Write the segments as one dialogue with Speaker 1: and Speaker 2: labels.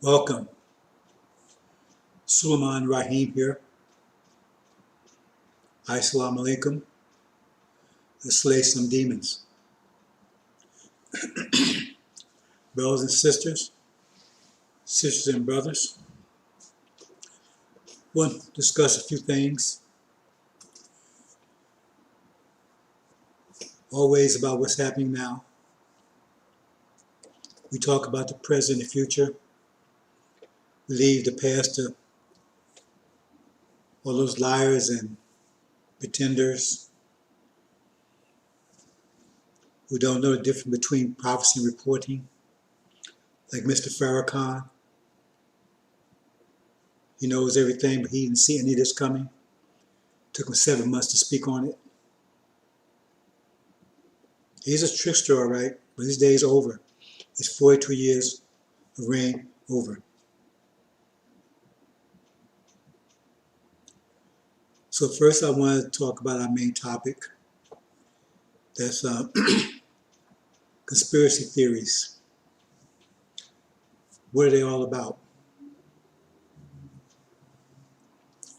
Speaker 1: Welcome. Raheem here. Assalamu alaikum. Let's slay some demons. Brothers and sisters and brothers, we'll discuss a few things, always about what's happening now. We talk about the present and future. We leave the past to all those liars and pretenders who don't know the difference between prophecy and reporting, like Mr. Farrakhan. He knows everything, but he didn't see any of this coming. Took him 7 months to speak on it. He's a trickster, all right, but his day is over. His 42 years of reign over. So first I want to talk about our main topic. That's conspiracy theories. What are they all about?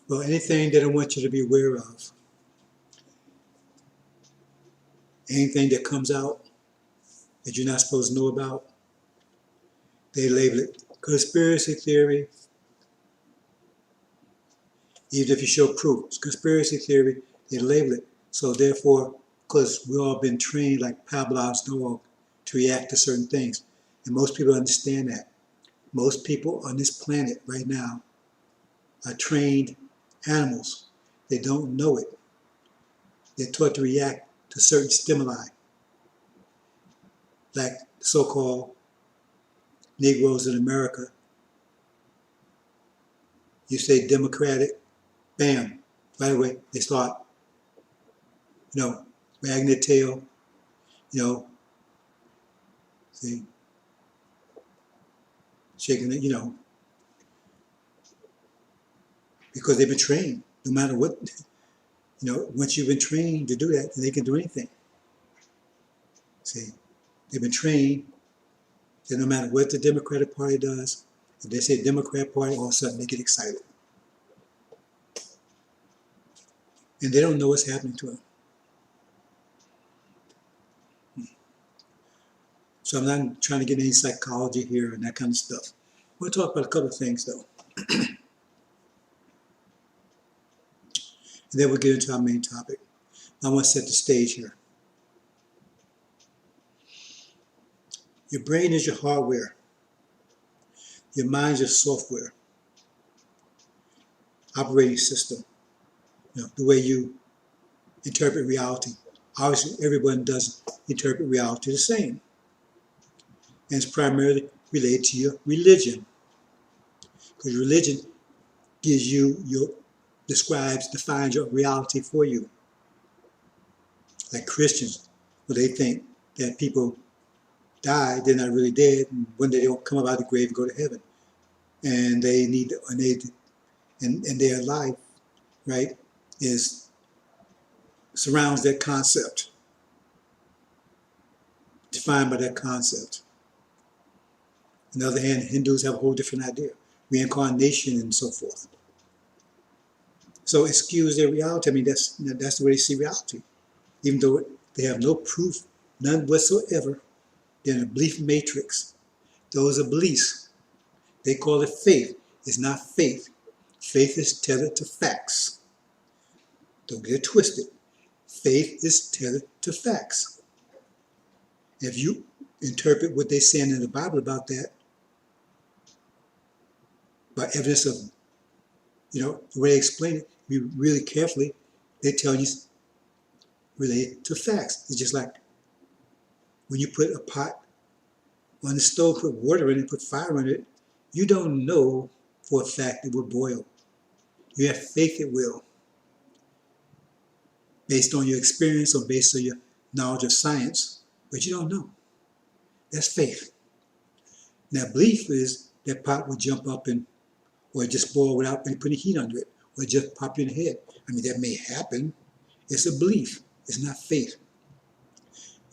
Speaker 1: Well, anything that I want you to be aware of, anything that comes out that you're not supposed to know about, they label it conspiracy theory. Even if you show proof, it's conspiracy theory, they label it. So therefore, because we've all been trained like Pavlov's dog to react to certain things. And most people understand that. Most people on this planet right now are trained animals. They don't know it. They're taught to react to certain stimuli, like the so-called Negroes in America. You say Democratic, bam, right away they start, wagging their tail, see, shaking it, because they've been trained. No matter what, once you've been trained to do that, then they can do anything. See, they've been trained that no matter what the Democratic Party does, if they say Democrat Party, all of a sudden they get excited. And they don't know what's happening to them. So I'm not trying to get any psychology here and that kind of stuff. We'll talk about a couple of things though. And then we'll get into our main topic. I want to set the stage here. Your brain is your hardware. Your mind is your software, operating system, the way you interpret reality. Obviously, everyone doesn't interpret reality the same. And it's primarily related to your religion. Because religion gives you defines your reality for you. Like Christians, well, they think that people die, they're not really dead, and one day they'll come up out of the grave and go to heaven. And they need, and their life, right, surrounds that concept, defined by that concept. On the other hand, Hindus have a whole different idea, reincarnation and so forth. So it skews their reality. I mean, that's the way they see reality. Even though they have no proof, none whatsoever, they're in a belief matrix. Those are beliefs. They call it faith. It's not faith. Faith is tethered to facts. Don't get it twisted. Faith is tethered to facts. If you interpret what they're saying in the Bible about that, by evidence of, the way they explain it, you really carefully, they tell you related to facts. It's just like when you put a pot on the stove, put water in it, put fire in it, you don't know for a fact it will boil. You have faith it will, based on your experience or based on your knowledge of science, but you don't know. That's faith. Now, belief is that pot will jump up or just boil without putting heat under it, or just pop you in the head. I mean, that may happen. It's a belief. It's not faith.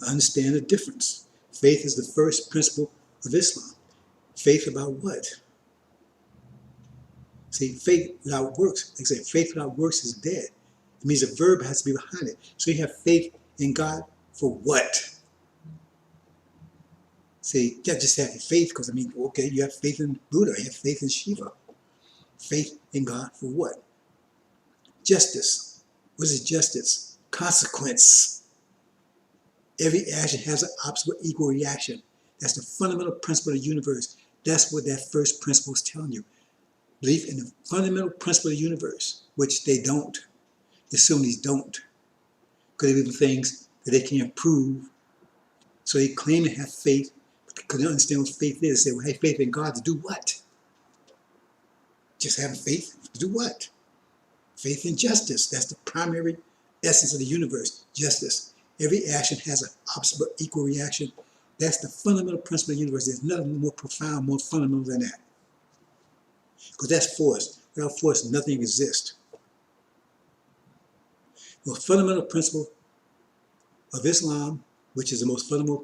Speaker 1: Understand the difference. Faith is the first principle of Islam. Faith about what? See, faith without works, like I said, faith without works is dead. It means a verb has to be behind it. So you have faith in God for what? See, you can't just have faith because, I mean, okay, you have faith in Buddha, you have faith in Shiva. Faith in God for what? Justice. What is justice? Consequence. Every action has an opposite equal reaction. That's the fundamental principle of the universe. That's what that first principle is telling you. Belief in the fundamental principle of the universe, which they don't. The Sunnis don't. Because they believe in things that they can't prove. So they claim to have faith, because they don't understand what faith is. They say, well, hey, faith in God to do what? Just having faith to do what? Faith in justice. That's the primary essence of the universe, justice. Every action has an opposite but equal reaction. That's the fundamental principle of the universe. There's nothing more profound, more fundamental than that. Because that's force. Without force, nothing exists. The fundamental principle of Islam, which is the most fundamental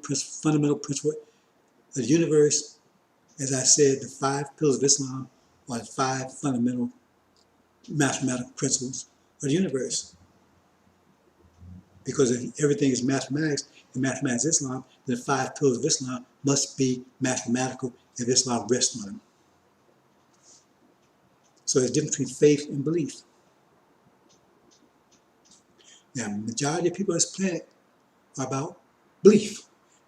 Speaker 1: principle of the universe, as I said, the 5 pillars of Islam are the 5 fundamental mathematical principles of the universe. Because if everything is mathematics, and mathematics is Islam, then the 5 pillars of Islam must be mathematical if Islam rests on them. So there's a difference between faith and belief. Now, the majority of people on this planet are about belief.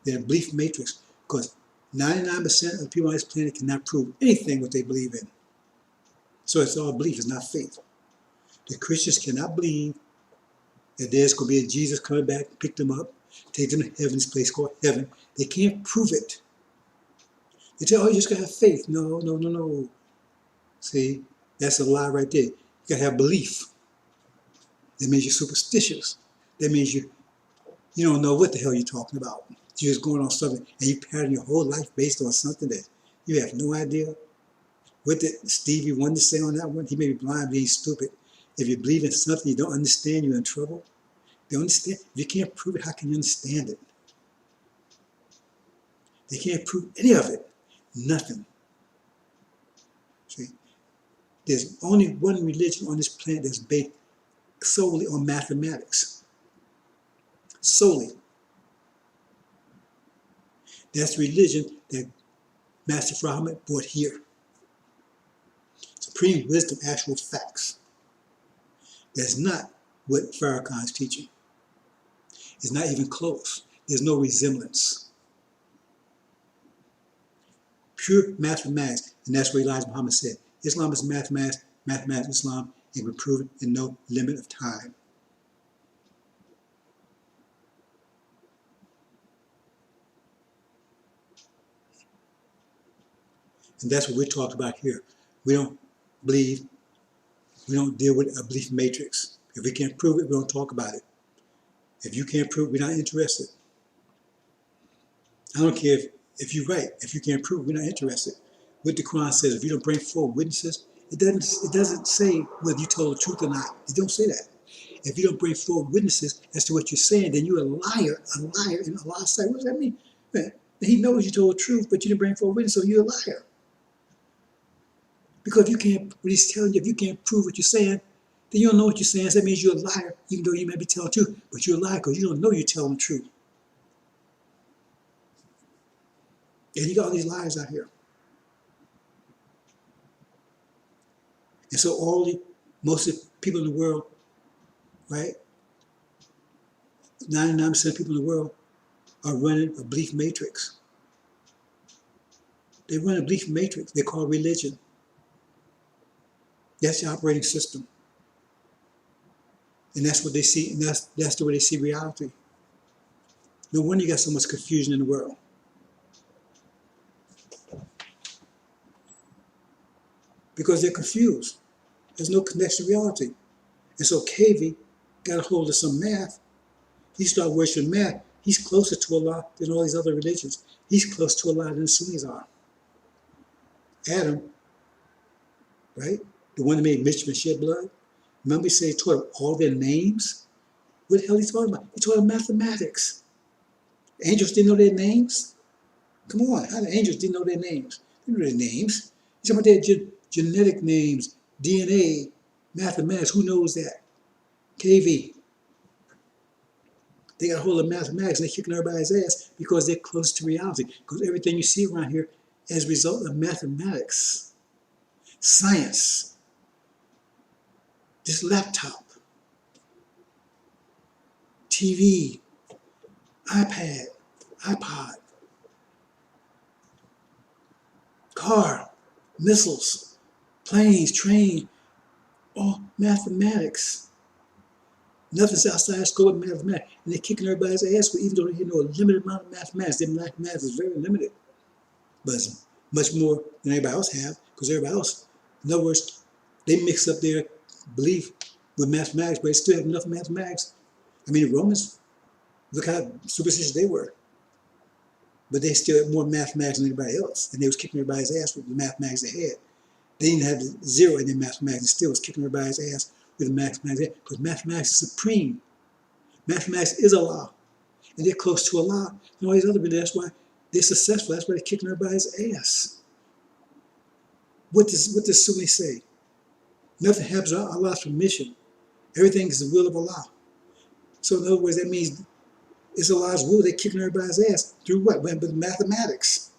Speaker 1: They're a belief matrix, because 99% of the people on this planet cannot prove anything what they believe in. So it's all belief, it's not faith. The Christians cannot believe that there's going to be a Jesus coming back, pick them up, take them to heaven's place called heaven. They can't prove it. They tell, oh, you just got to have faith. No, no, no, no. See, that's a lie right there. You got to have belief. That means you're superstitious. That means you don't know what the hell you're talking about. You're just going on something, and you pattern your whole life based on something that you have no idea. What did Stevie Wonder say on that one? He may be blind, but he's stupid. If you believe in something you don't understand, you're in trouble. They understand. If you can't prove it, how can you understand it? They can't prove any of it. Nothing. See, there's only one religion on this planet that's based solely on mathematics. Solely. That's the religion that Master Muhammad brought here. Supreme wisdom, actual facts. That's not what Farrakhan is teaching. It's not even close. There's no resemblance. Pure mathematics, and that's what Elijah Muhammad said. Islam is mathematics, mathematics Islam, and can be proven in no limit of time. And that's what we're talking about here. We don't deal with a belief matrix. If we can't prove it, we don't talk about it. If you can't prove it, we're not interested. I don't care if you're right. If you can't prove it, we're not interested. What the Quran says, if you don't bring forward witnesses, it doesn't say whether you told the truth or not. It don't say that. If you don't bring forward witnesses as to what you're saying, then you're a liar in Allah's sight. What does that mean? Man, he knows you told the truth, but you didn't bring forward witnesses, so you're a liar. Because if you can't, what he's telling you, if you can't prove what you're saying, then you don't know what you're saying. So that means you're a liar, even though you may be telling the truth. But you're a liar because you don't know you're telling the truth. And you got all these liars out here. And so most of the people in the world, right? 99% of people in the world are running a belief matrix. They run a belief matrix. They call it religion. That's the operating system. And that's what they see, and that's the way they see reality. No wonder you got so much confusion in the world. Because they're confused. There's no connection to reality. And so KV got a hold of some math. He started worshiping math. He's closer to Allah than all these other religions. He's close to Allah than the Sunnis are. Adam, right? The one that made mischief and shed blood. Remember he said he taught them all their names? What the hell are you talking about? He taught them mathematics. The angels didn't know their names? Come on, how the angels didn't know their names? They knew their names. He's talking about their genetic names, DNA, mathematics, who knows that? KV. They got a hold of mathematics and they're kicking everybody's ass because they're close to reality. Because everything you see around here is a result of mathematics, science, this laptop, TV, iPad, iPod, car, missiles, planes, train, all mathematics. Nothing's outside the scope of mathematics. And they're kicking everybody's ass, even though they know a limited amount of mathematics. Their mathematics is very limited. But it's much more than everybody else have, because everybody else, in other words, they mix up their belief with mathematics, but they still have enough mathematics. I mean, the Romans, look how superstitious they were. But they still had more mathematics than anybody else. And they was kicking everybody's ass with the mathematics they had. They didn't have the zero in their mathematics and still was kicking everybody's ass with the mathematics they had, because mathematics is supreme. Mathematics is Allah. And they're close to Allah. And all these other beliefs, that's why they're successful. That's why they're kicking everybody's ass. What does Sunni say? Nothing happens without Allah's permission. Everything is the will of Allah. So in other words, that means it's Allah's will. They're kicking everybody's ass through what? But mathematics.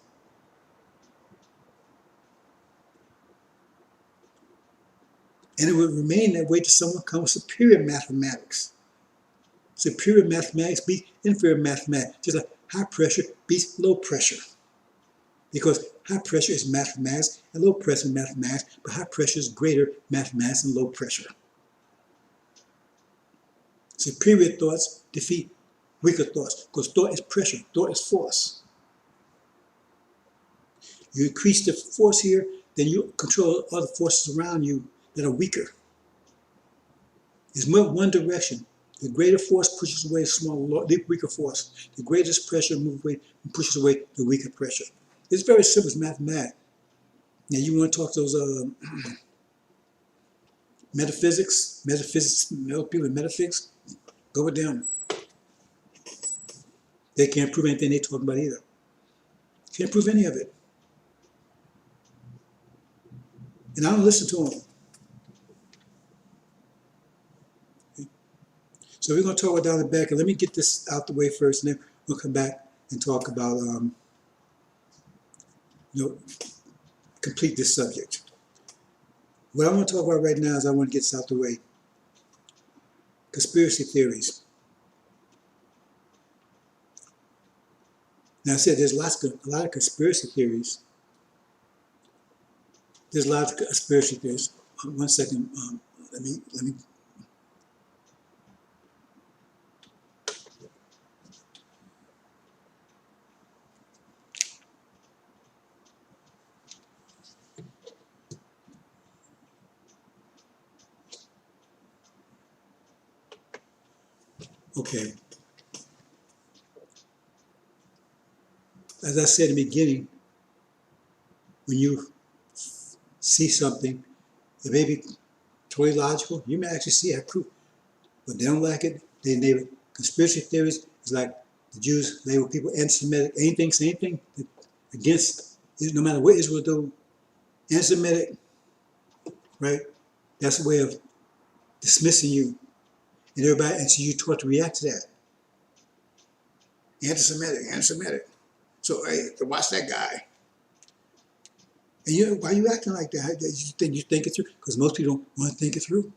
Speaker 1: And it will remain that way till someone comes with superior mathematics. Superior mathematics beats inferior mathematics. Just like high pressure beats low pressure. Because high pressure is mathematics and low pressure is mathematics, but high pressure is greater mathematics than low pressure. Superior thoughts defeat weaker thoughts, because thought is pressure, thought is force. You increase the force here, then you control other forces around you that are weaker. It's one direction. The greater force pushes away the weaker force. The greatest pressure moves away and pushes away the weaker pressure. It's very simple, it's mathematics. Now you want to talk to those metaphysics, people in metaphysics, go with them. They can't prove anything they're talking about either. Can't prove any of it. And I don't listen to them. So we're going to talk about down the back, and let me get this out the way first, and then we'll come back and talk about, complete this subject. What I want to talk about right now is I want to get this out the way. Conspiracy theories. Now I said there's a lot of conspiracy theories. There's a lot of conspiracy theories. 1 second. Let me. Okay. As I said in the beginning, when you see something, it may be totally logical. You may actually see it proof, but they don't like it. They name it conspiracy theories. It's like the Jews label people anti-Semitic. Anything against, no matter what Israel do, anti-Semitic, right? That's a way of dismissing you, and everybody, and so you're taught to react to that. Anti-Semitic. So hey, watch that guy. And why are you acting like that? You think it through? Because most people don't want to think it through.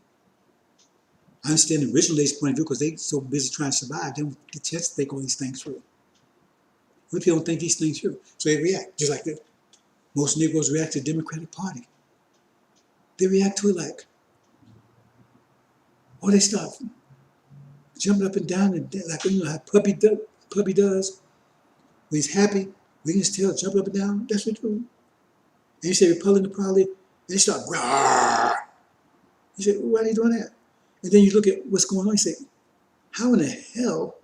Speaker 1: I understand the original lady's point of view because they're so busy trying to survive, they don't get a chance to think all these things through. Most people don't think these things through. So they react, just like most Negroes react to the Democratic Party. They react to it like, they start jumping up and down, and like how puppy does. When he's happy, we can tell, jump up and down. That's what they do. And you say Republican Party, and they start growling. You say, why are they doing that? And then you look at what's going on. You say, how in the hell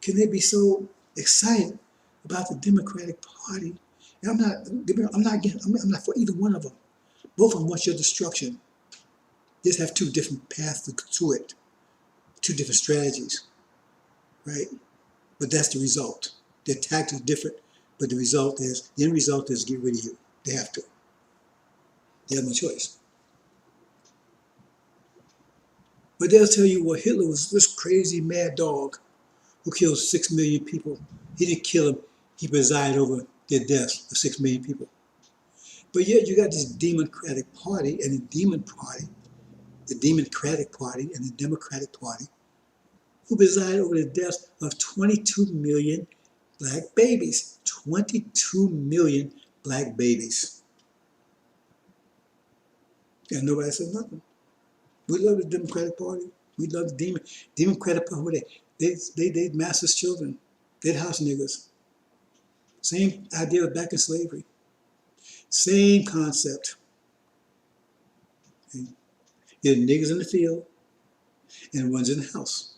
Speaker 1: can they be so excited about the Democratic Party? And I'm not for either one of them. Both of them want your destruction. They just have two different paths to it, two different strategies, right? But that's the result. Their tactics are different, but the end result is get rid of you. They have to. They have no choice. But they'll tell you, well, Hitler was this crazy mad dog who killed 6 million people. He didn't kill them. He presided over the deaths of 6 million people. But yet you got this Democratic Party and the Democratic Party and the Democratic Party, who presided over the deaths of 22 million black babies. 22 million black babies. And nobody said nothing. We love the Democratic Party. We love the Democratic Party. They master's children. They'd house niggas. Same idea of back in slavery. Same concept. You had niggas in the field and ones in the house.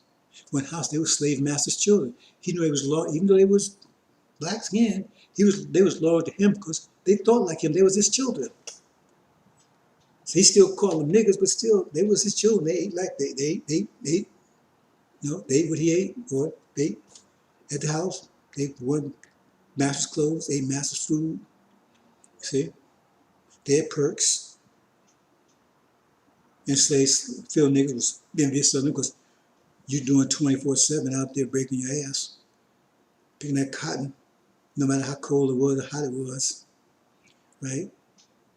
Speaker 1: One house, they were slave master's children. He knew he was law, even though they was black skin, they was loyal to him because they thought like him. They was his children. So he still called them niggas, but still, they was his children. They ate like they ate what he ate, or they at the house. They wore master's clothes, ate master's food. See, they had perks. Enslaved field niggas was envious of them because you're doing 24/7 out there breaking your ass, picking that cotton, no matter how cold it was or hot it was, right?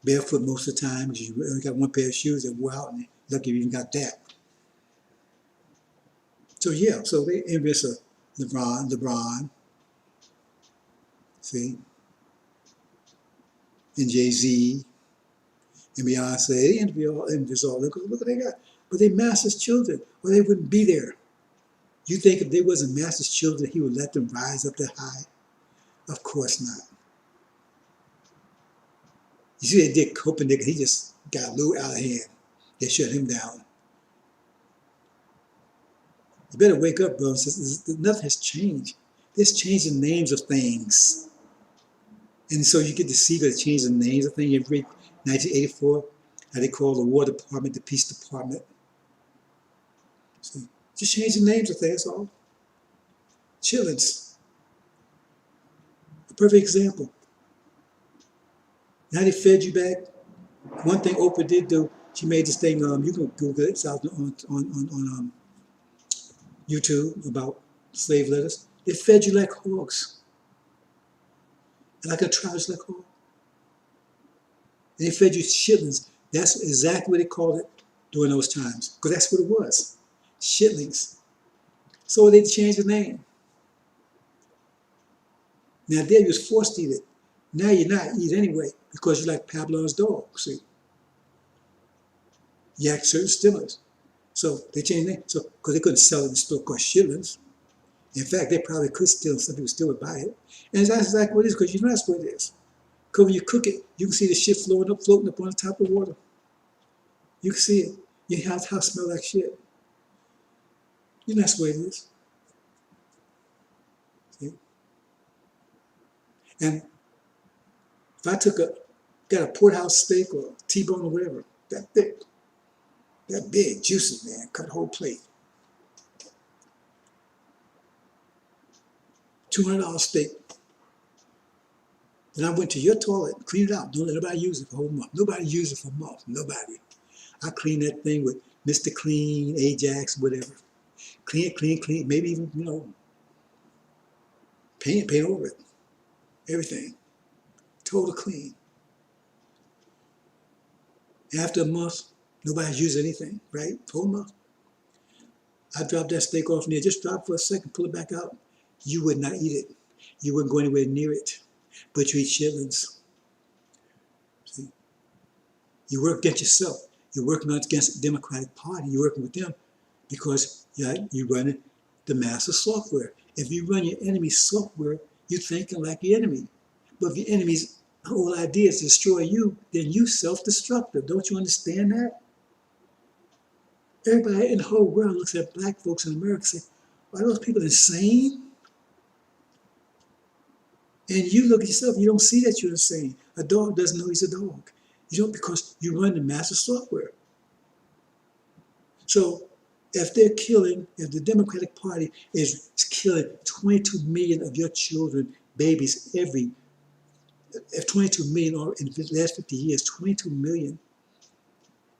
Speaker 1: Barefoot most of the time because you only got one pair of shoes that wore out, and lucky you even got that. So yeah, so they envious of LeBron, see, and Jay-Z, and Beyonce. They envious all them because look what they got. But they master's children, or they wouldn't be there. You think if they wasn't master's children, he would let them rise up that high? Of course not. You see, they did Copenhagen. He just got a little out of hand. They shut him down. You better wake up, bro. Nothing has changed. There's changing names of things. And so you get to see the change the names of things. You read 1984, how they call the War Department the Peace Department. See, just change the names of things, that's all. Chillins. A perfect example. Now they fed you back. One thing Oprah did do, she made this thing, you can Google it, it's out on YouTube about slave letters. They fed you like hogs. Like a tribes like hog. They fed you chitlins. That's exactly what they called it during those times, because that's what it was. Chitlins. So they changed the name. Now there you was forced to eat it. Now you're not eat anyway because you like Pavlov's dog, see. You have certain stimulus. So they changed the name. So because they couldn't sell it in the store called chitlins. In fact, they probably could still, some people still would buy it. And that's exactly what it is, because you know that's what it is. Because when you cook it, you can see the shit floating up on the top of the water. You can see it. You have to smell like shit. You know that's what it is. See? And if I got a porterhouse steak or T-bone or whatever, that thick, that big, juicy, man, cut a whole plate. $200 steak. Then I went to your toilet, cleaned it out. Don't let nobody use it for a whole month. Nobody use it for a month. Nobody. I clean that thing with Mr. Clean, Ajax, whatever. Clean it. Maybe even, paint over it. Everything. Total clean. After a month, nobody's used anything, right? Whole month. I dropped that steak off in there. Just drop it for a second, pull it back out. You would not eat it. You wouldn't go anywhere near it. But you eat chitlins. See? You work against yourself. You're working against the Democratic Party. You're working with them because you're running the master software. If you run your enemy's software, you're thinking like your enemy. But if your enemy's whole idea is to destroy you, then you self-destructive. Don't you understand that? Everybody in the whole world looks at black folks in America and say, are those people insane? And you look at yourself, you don't see that you're insane. A dog doesn't know he's a dog. You don't, because you run the master software. So if the Democratic Party is killing 22 million of your children, babies, if 22 million in the last 50 years, 22 million,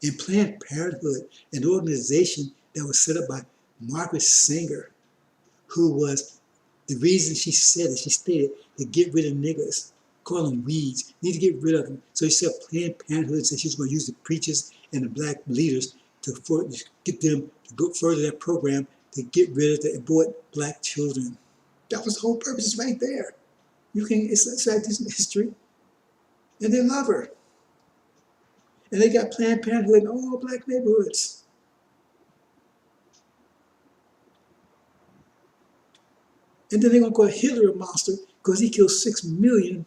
Speaker 1: and Planned Parenthood, an organization that was set up by Margaret Sanger, who was the reason she said it. She stated to get rid of niggers, call them weeds, need to get rid of them. So she set up Planned Parenthood and said she was going to use the preachers and the black leaders to get them to go further that program to get rid of the abort black children. That was the whole purpose. It's right there. It's like this in history. And they love her. And they got Planned Parenthood in all black neighborhoods. And then they're going to call Hitler a monster because he killed 6 million.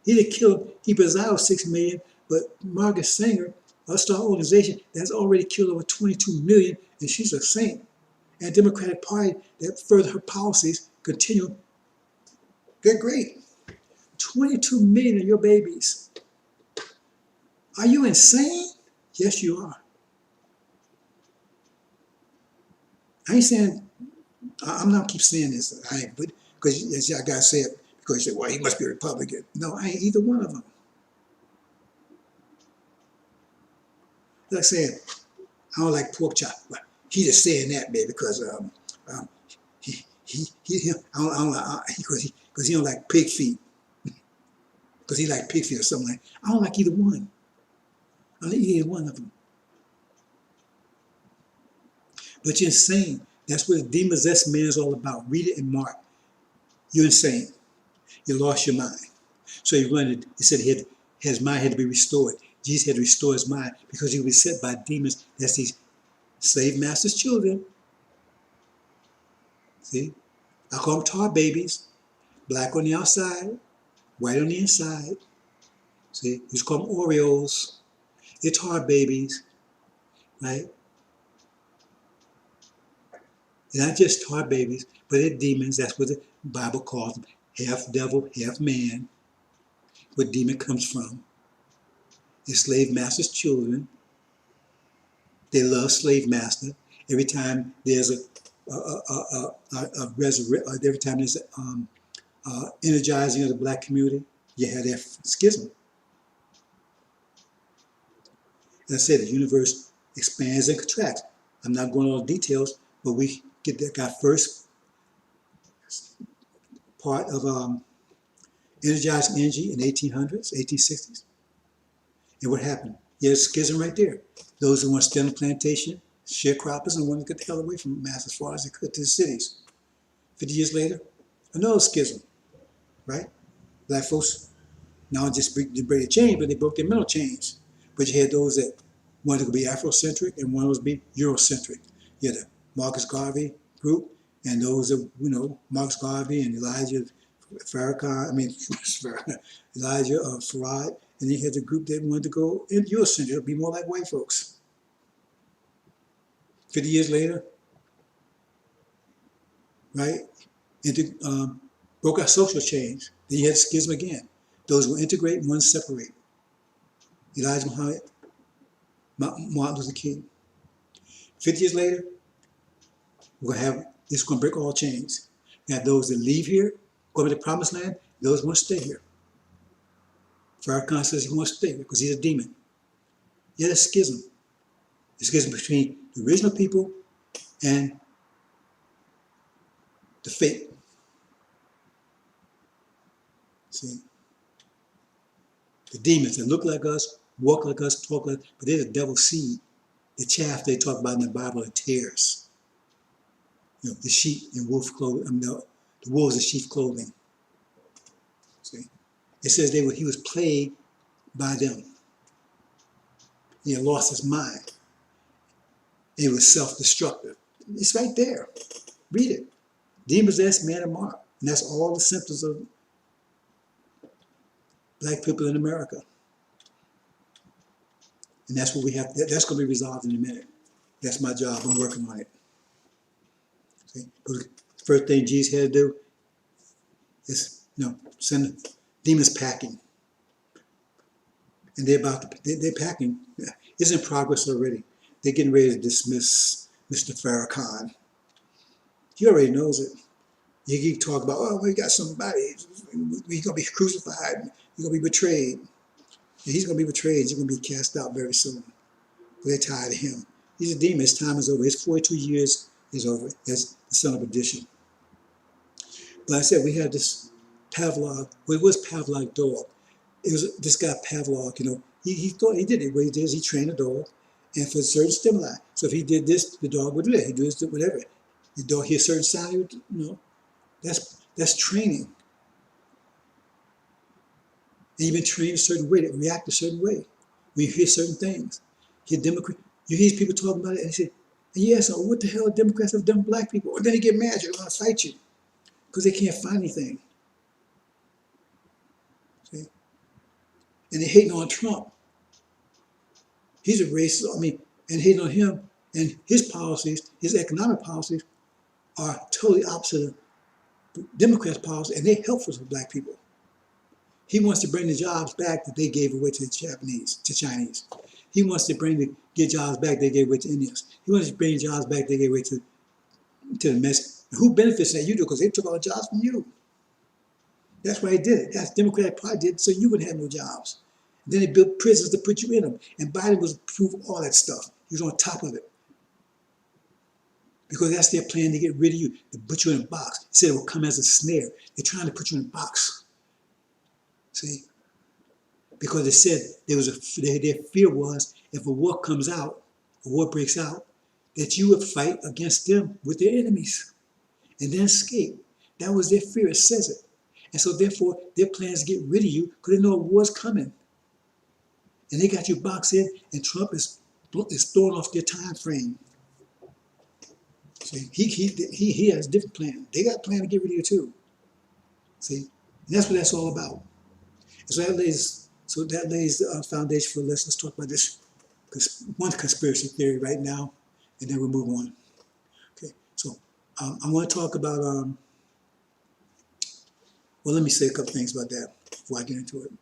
Speaker 1: He didn't kill him, he presided 6 million, but Margaret Sanger, a star organization, that's already killed over 22 million, and she's a saint. And the Democratic Party that further her policies continue. They're great. 22 million of your babies. Are you insane? Yes, you are. I ain't saying, I'm not keep saying this, because I gotta say it, because you say, well, he must be a Republican. No, I ain't either one of them. Like I said, I don't like pork chop. He just saying that, baby, because because he don't like pig feet. Because he like pig feet or something like that. I don't like either one. I don't like either one of them. But you're insane. That's what the demon-possessed man is all about. Read it in Mark. You're insane. You lost your mind. So he said his mind had to be restored. Jesus had to restore his mind because he was beset by demons. That's these slave masters' children. See? I call them tar babies. Black on the outside, white on the inside. See? We just call them Oreos. They're tar babies. Right? They're not just tar babies, but they're demons. That's what the Bible calls them. Half devil, half man. Where demon comes from. They're slave master's children. They love slave master. Every time there's every time there's energizing of the black community, you have that schism. As I said, the universe expands and contracts. I'm not going into all the details, but we get that first part of energizing energy in 1800s, 1860s. And what happened? There's a schism right there. Those who want to stay on the plantation, sharecroppers, and want to get the hell away from mass as far as they could to the cities. 50 years later, another schism, right? Black folks now just break the chain, but they broke their mental chains. But you had those that wanted to be Afrocentric and wanted to be Eurocentric. You had the Marcus Garvey group and those that, Marcus Garvey and Elijah Farrakhan, Elijah Farad, and then you had the group that wanted to go in Eurocentric, be more like white folks. 50 years later, right, broke our social chains. Then you had schism again. Those who integrate and one separate. Elijah Muhammad, Martin Luther King. 50 years later, this is going to break all chains. You have those that leave here, go to the promised land, those who want to stay here. Farrakhan says he wants to stay here because he's a demon. Yeah, that's schism. The schism between the original people and the fake. See? The demons that look like us, walk like us, talk like us, but they're the devil's seed. The chaff they talk about in the Bible are tares. The sheep in wolf clothing, the wolves in sheep clothing. See? It says he was plagued by them. He had lost his mind. It was self-destructive. It's right there. Read it. Demon-possessed man of Mark. And that's all the symptoms of black people in America. And that's what we have. That's going to be resolved in a minute. That's my job. I'm working on it. See? The first thing Jesus had to do is, send demons packing. And they're packing. It's in progress already. They're getting ready to dismiss Mr. Farrakhan. He already knows it. You keep talking about, we got somebody. He's going to be crucified. He's going to be betrayed. And he's going to be betrayed. He's going to be cast out very soon. They're tired of him. He's a demon. His time is over. His 42 years is over as the son of perdition. But I said we had this Pavlov. Well, it was Pavlov dog. It was this guy Pavlov. He thought he did it. What he did is he trained a dog, and for certain stimuli. So if he did this, the dog would do that. He do this, whatever. The dog hears certain sound. He would, that's training. And you've been trained a certain way to react a certain way when you hear certain things. You hear people talking about it, and they say, "Yes, so what the hell Democrats have done to black people?" Or then they get mad. They're going to fight you because they can't find anything. See? And they're hating on Trump. He's a racist. And hating on him and his policies, his economic policies, are totally opposite of Democrats' policies, and they're helpful to black people. He wants to bring the jobs back that they gave away to the Chinese. He wants to get jobs back they gave away to Indians. He wants to bring jobs back they gave away to the Mexicans. Who benefits that? You do, because they took all the jobs from you. That's why he did it. That's Democratic Party did, so you wouldn't have no jobs. Then they built prisons to put you in them. And Biden was proof of all that stuff. He was on top of it. Because that's their plan to get rid of you, to put you in a box. He said it will come as a snare. They're trying to put you in a box. See? Because they said their fear was if a war comes out, a war breaks out, that you would fight against them with their enemies and then escape. That was their fear. It says it. And so therefore, their plans to get rid of you because they know a war's coming. And they got you boxed in, and Trump is throwing off their time frame. See, he has a different plan. They got a plan to get rid of you too. See, and that's what that's all about. And so that lays the foundation for let's talk about this one conspiracy theory right now, and then we'll move on. Okay, so I want to talk about well, let me say a couple things about that before I get into it.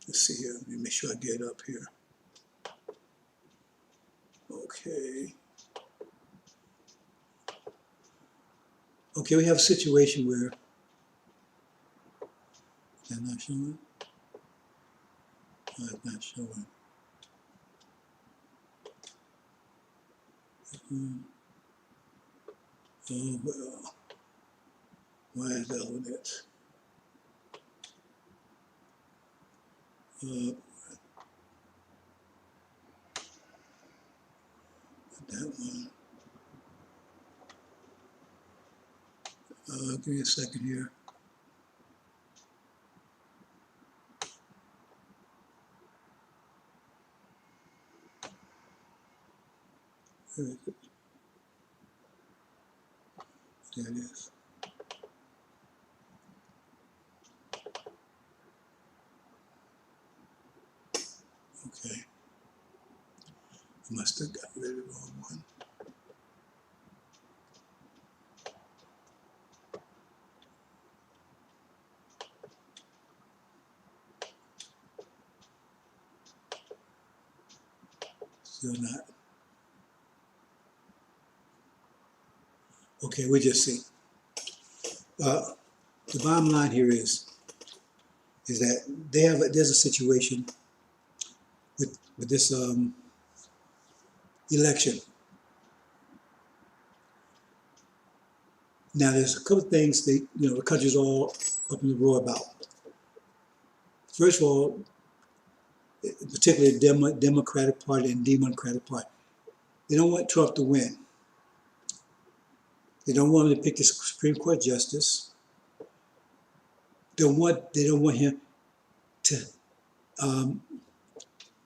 Speaker 1: Let's see here. Let me make sure I get it up here. Okay. Okay, we have a situation where, is that not showing? No, it's not showing. Oh, well. Why is that on this? That one. Give me a second here. Where is it? There it is. Okay. I must have got rid of the wrong one. Still not. Okay, we just see. The bottom line here is that there's a situation with this election. Now, there's a couple of things the country's all up in the roar about. First of all, particularly the Democratic Party and Democratic Party, they don't want Trump to win. They don't want him to pick the Supreme Court justice. They don't want him to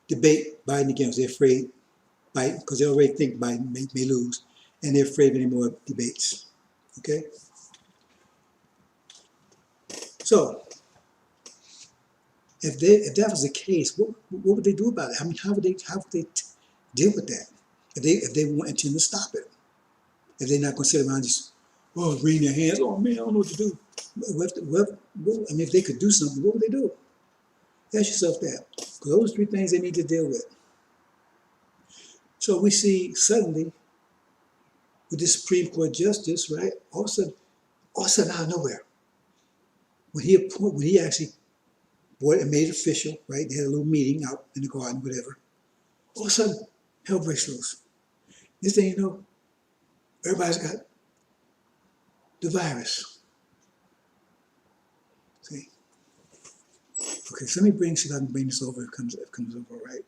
Speaker 1: debate Biden again. They're afraid because they already think Biden may lose, and they're afraid of any more debates. Okay. So, if that was the case, what would they do about it? I mean, how would they deal with that if they intend to stop it? If they're not going to sit around just wringing their hands, oh man, I don't know what to do. I mean, if they could do something, what would they do? Ask yourself that, because those are three things they need to deal with. So we see suddenly with this Supreme Court justice, right? All of a sudden, out of nowhere, when he actually board and made it official, right? They had a little meeting out in the garden, whatever. All of a sudden, hell breaks loose. This thing, you know, everybody's got the virus. See? Okay, so let me see if I can bring this over. It comes over, right?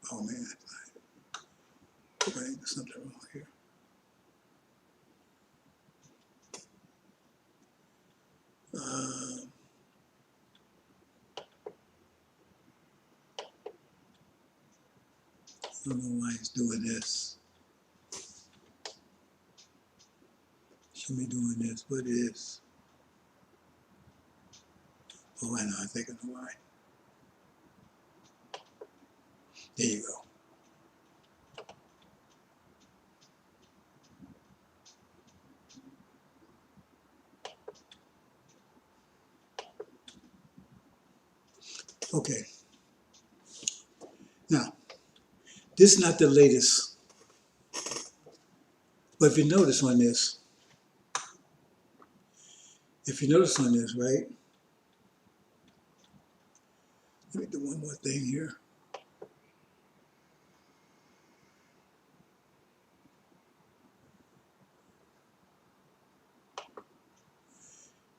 Speaker 1: Oh man, right, there's something wrong here. I don't know why he's doing this. Should be doing this. What is? Oh, I know. I think I know why. There you go. Okay. Now, this is not the latest, but if you notice on this, right? Let me do one more thing here.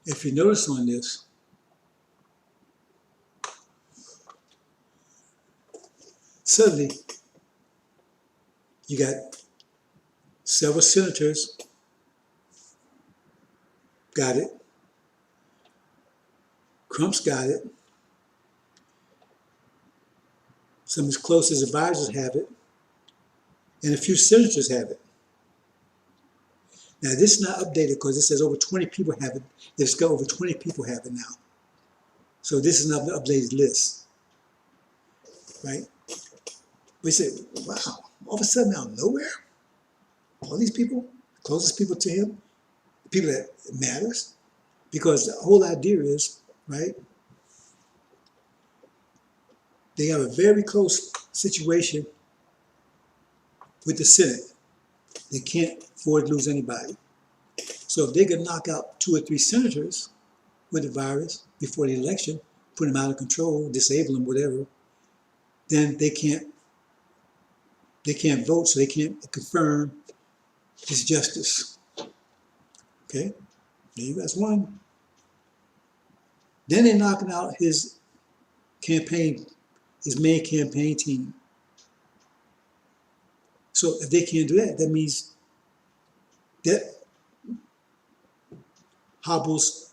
Speaker 1: If you notice on this, suddenly you got several senators got it, Trump's got it, some of his closest advisors have it, and a few senators have it. Now this is not updated because it says over 20 people have it. It's got over 20 people have it now. So this is not the updated list, right? We say, wow, all of a sudden out of nowhere, all these people, closest people to him, people that matters, because the whole idea is, right, they have a very close situation with the Senate. They can't afford to lose anybody. So if they could knock out 2 or 3 senators with the virus before the election, put them out of control, disable them, whatever, then they can't vote, so they can't confirm his justice. Okay, there you go. That's one. Then they're knocking out his campaign, his main campaign team. So if they can't do that, that means that hobbles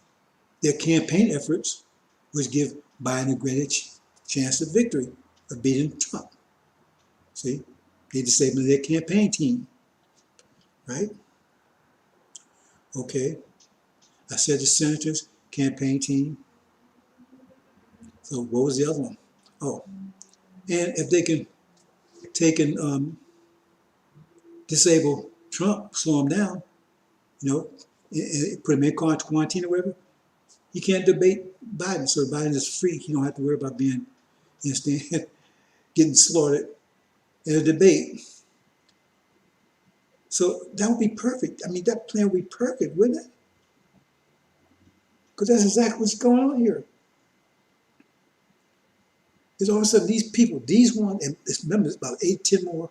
Speaker 1: their campaign efforts, which give Biden a greater chance of victory, of beating Trump. See, they disabled their campaign team, right? Okay, I said the senators' campaign team. So what was the other one? Oh, and if they can take and disable Trump, slow him down, you know, put him in quarantine or whatever, he can't debate Biden. So Biden is free. He don't have to worry about being, you understand, getting slaughtered in a debate. So that would be perfect. I mean, that plan would be perfect, wouldn't it? Because that's exactly what's going on here. Because all of a sudden, these people, these ones, and remember, it's about 8, 10 more,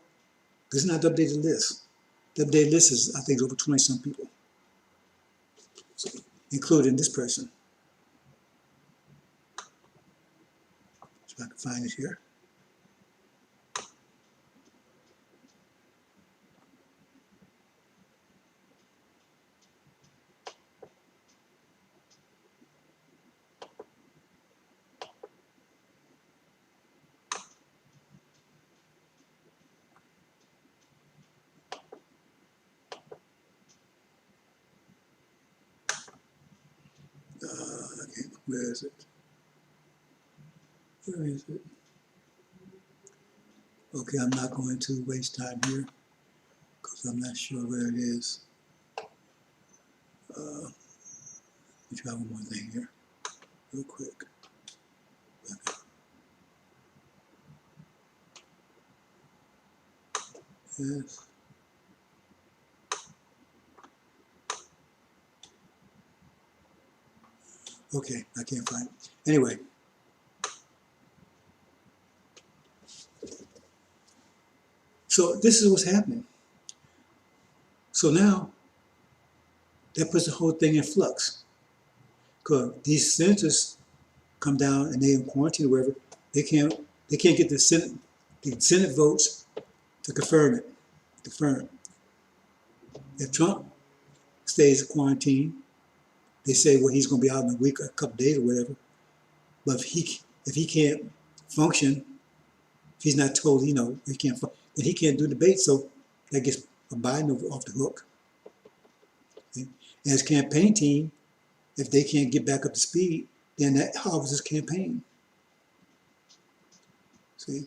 Speaker 1: because it's not the updated list. The updated list is, I think, over 20 some people, so, including this person. So I can find it here. Okay, where is it? Where is it? Okay, I'm not going to waste time here because I'm not sure where it is. Let me try one more thing here, real quick. Okay. Yes. Okay, I can't find it. Anyway, so this is what's happening. So now that puts the whole thing in flux. Because these senators come down and they in quarantine or wherever, they can't get the Senate votes to confirm it. Confirm. If Trump stays in quarantine, they say, well, he's going to be out in a week, a couple days or whatever. But if he can't function, if he's not told, he can't, then he can't do debate. So that gets Biden off the hook. Okay? And his campaign team, if they can't get back up to speed, then that harvests his campaign. See?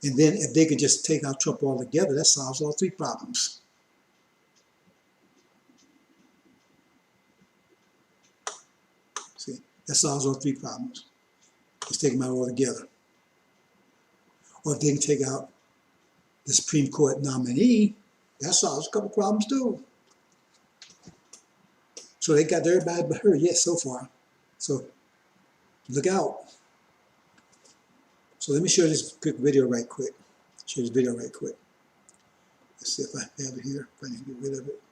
Speaker 1: And then if they could just take out Trump altogether, that solves all three problems. See? That solves all three problems. Just take them out altogether. Or if they can take out the Supreme Court nominee, that solves a couple problems too. So they got everybody but her yet so far. So look out. So let me show this quick video right quick. Show this video right quick. Let's see if I have it here, if I can get rid of it.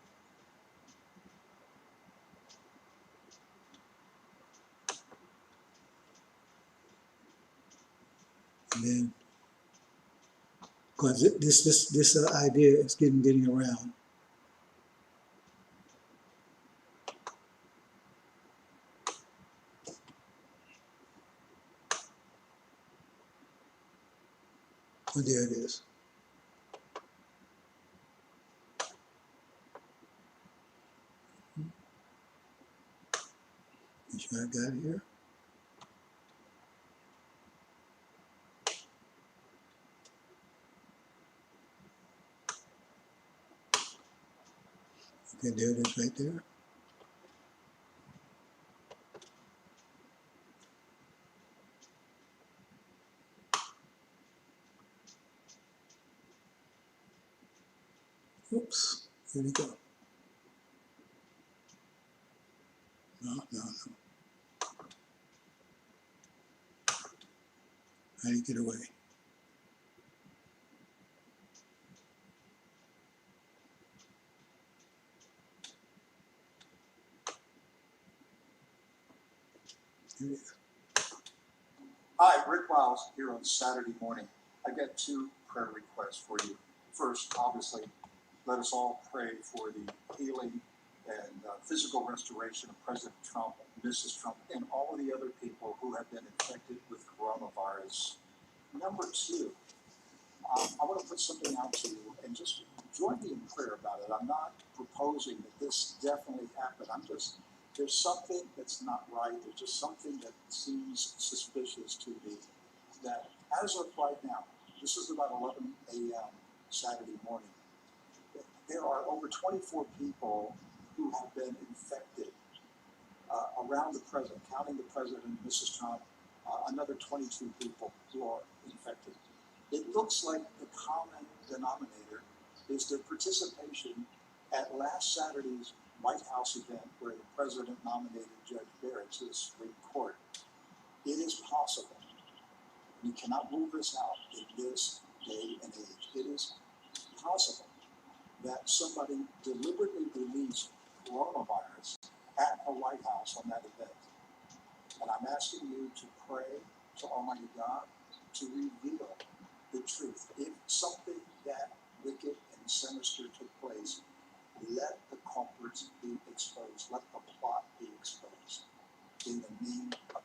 Speaker 1: And then, because this idea is getting around. Oh, there it is. Make sure I got it here. Okay, there it is right there. Oops, here we go. No. How do you get away? Here it is.
Speaker 2: Hi, Rick Wiles here on Saturday morning. I've got two prayer requests for you. First, obviously, let us all pray for the healing and physical restoration of President Trump, Mrs. Trump, and all of the other people who have been infected with coronavirus. Number two, I want to put something out to you and just join me in prayer about it. I'm not proposing that this definitely happened. There's something that's not right. There's just something that seems suspicious to me that as of right now, this is about 11 a.m. Saturday morning, there are over 24 people who have been infected around the president, counting the president and Mrs. Trump, another 22 people who are infected. It looks like the common denominator is their participation at last Saturday's White House event where the president nominated Judge Barrett to the Supreme Court. It is possible. You cannot rule this out in this day and age. It is possible that somebody deliberately released coronavirus at the White House on that event. And I'm asking you to pray to Almighty God to reveal the truth. If something that wicked and sinister took place, let the culprits be exposed. Let the plot be exposed. In the name of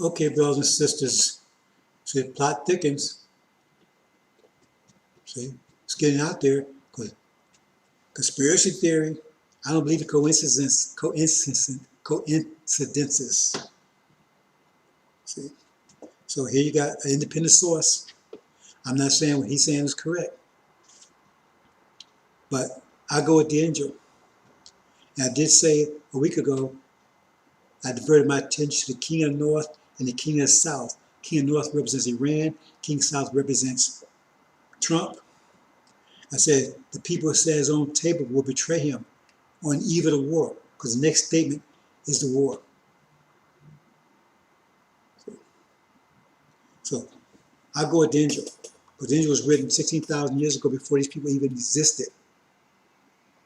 Speaker 1: Okay, brothers and sisters. See, the plot thickens. See, it's getting out there. Conspiracy theory. I don't believe in coincidences. See, so here you got an independent source. I'm not saying what he's saying is correct, but I go with the angel. And I did say a week ago, I diverted my attention to the king of the north and the king of the south. King of the north represents Iran, king of the south represents Trump. I said the people that sat at his own table will betray him on the eve of the war, because the next statement is the war. So I go with the angel, because the angel was written 16,000 years ago before these people even existed.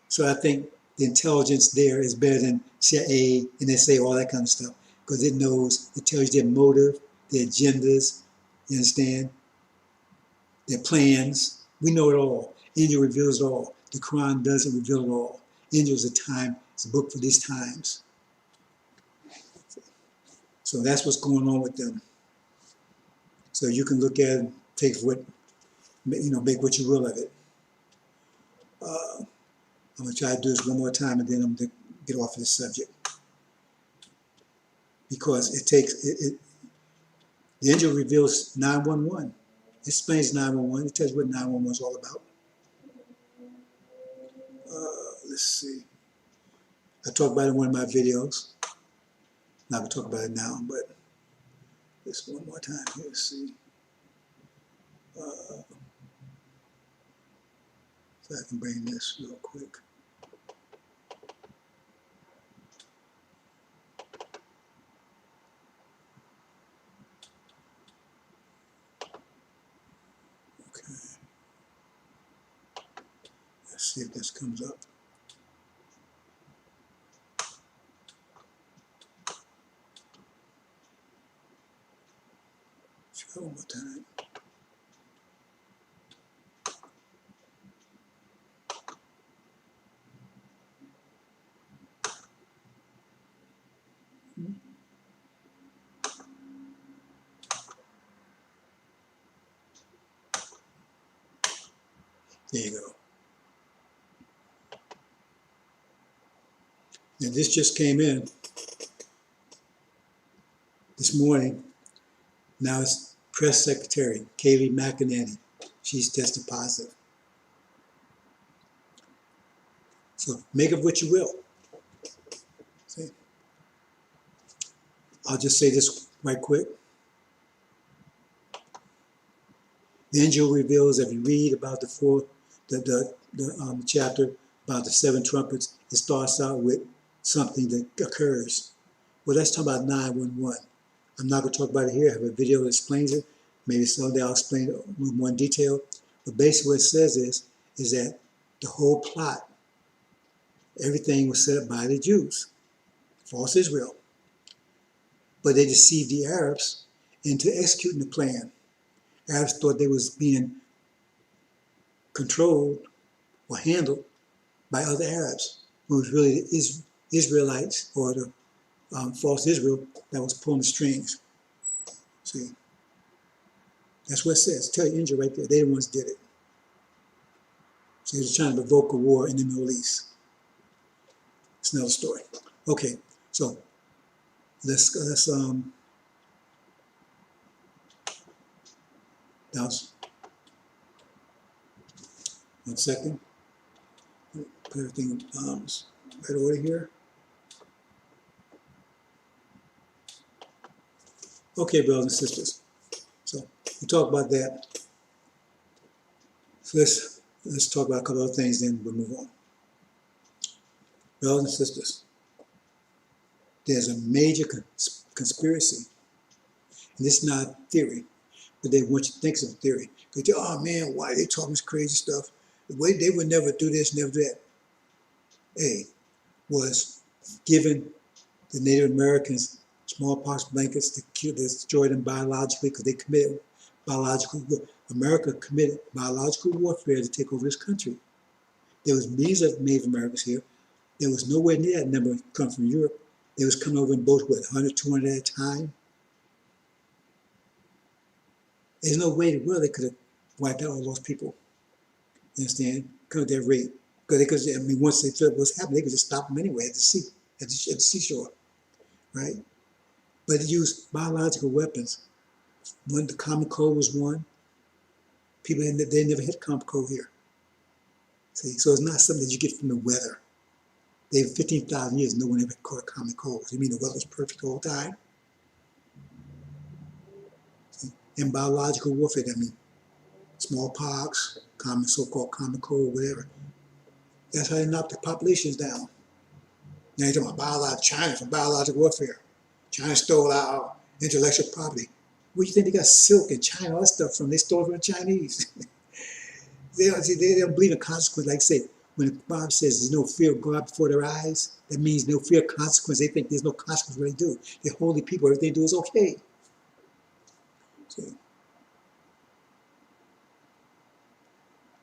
Speaker 1: So I think the intelligence there is better than CIA, NSA, all that kind of stuff, because it knows, it tells you their motive, their agendas, you understand, their plans. We know it all. Angel reveals it all. The Quran doesn't reveal it all. Angel is a time, it's a book for these times. So that's what's going on with them. So you can look at it, take what, make what you will of it. I'm gonna try to do this one more time and then I'm gonna get off of this subject. Because the angel reveals 911. It explains 911. It tells you what 911 is all about. Let's see. I talked about it in one of my videos. Not gonna talk about it now, but just one more time here. Let's see. So I can bring this real quick. Okay. Let's see if this comes up. Try one more time. There you go. And this just came in this morning. Now it's Press Secretary Kayleigh McEnany. She's tested positive. So make of what you will. See? I'll just say this right quick. The angel reveals, if you read about the chapter about the seven trumpets, it starts out with something that occurs. Well, let's talk about 911. I'm not going to talk about it here. I have a video that explains it. Maybe someday I'll explain it a little more in detail. But basically what it says is that the whole plot, everything was set up by the Jews, false Israel. But they deceived the Arabs into executing the plan. Arabs thought they was being controlled or handled by other Arabs, who was really the Israelites or the false Israel that was pulling the strings. See, that's what it says. Tell you, India right there, they the ones did it. So he was trying to provoke a war in the Middle East. It's another story. Okay, so let's now, one second. Put everything in right order here. Okay, brothers and sisters. So we talk about that. So let's talk about a couple of things, then we'll move on. Brothers and sisters, there's a major conspiracy, and this is not theory, but they want you to think it's a theory. Because oh man, why are they talking this crazy stuff? The way they would never do this, never do that. A was giving the Native Americans smallpox blankets to destroy them biologically because they committed biological war. America committed biological warfare to take over this country. There was millions of Native Americans here. There was nowhere near that number come from Europe. They was coming over in boats, what, 100, 200 at a time? There's no way in the world they could have wiped out all those people. You understand? Come at that rate. Because I mean, once they felt what was happening, they could just stop them anyway at the sea, at the seashore, right? But they used biological weapons. When the common cold was one, people they never had common cold here. See, so it's not something that you get from the weather. They have 15,000 years, no one ever caught a common cold. You mean the weather was perfect the whole time? See? In biological warfare, I mean smallpox, common so-called common cold, whatever. That's how they knock the populations down. Now you're talking about China from biological warfare. China stole our intellectual property. Where do you think they got silk in China, all that stuff from? They stole it from the Chinese. They don't believe in consequence. Like I say, when the Bible says there's no fear of God before their eyes, that means no fear of consequence. They think there's no consequence what they do. They're holy people. Everything they do is okay. See?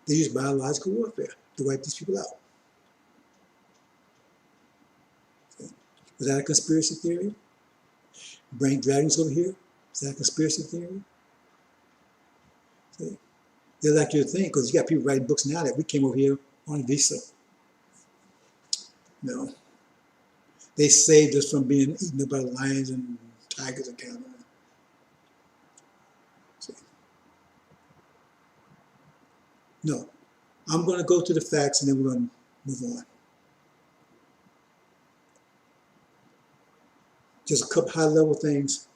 Speaker 1: They use biological warfare to wipe these people out. See? Was that a conspiracy theory? Bring dragons over here? Is that a conspiracy theory? See? They're like your thing, because you got people writing books now that we came over here on a visa. No. They saved us from being eaten up by lions and tigers and camels. See? No. I'm going to go to the facts and then we're going to move on. Just a couple high-level things.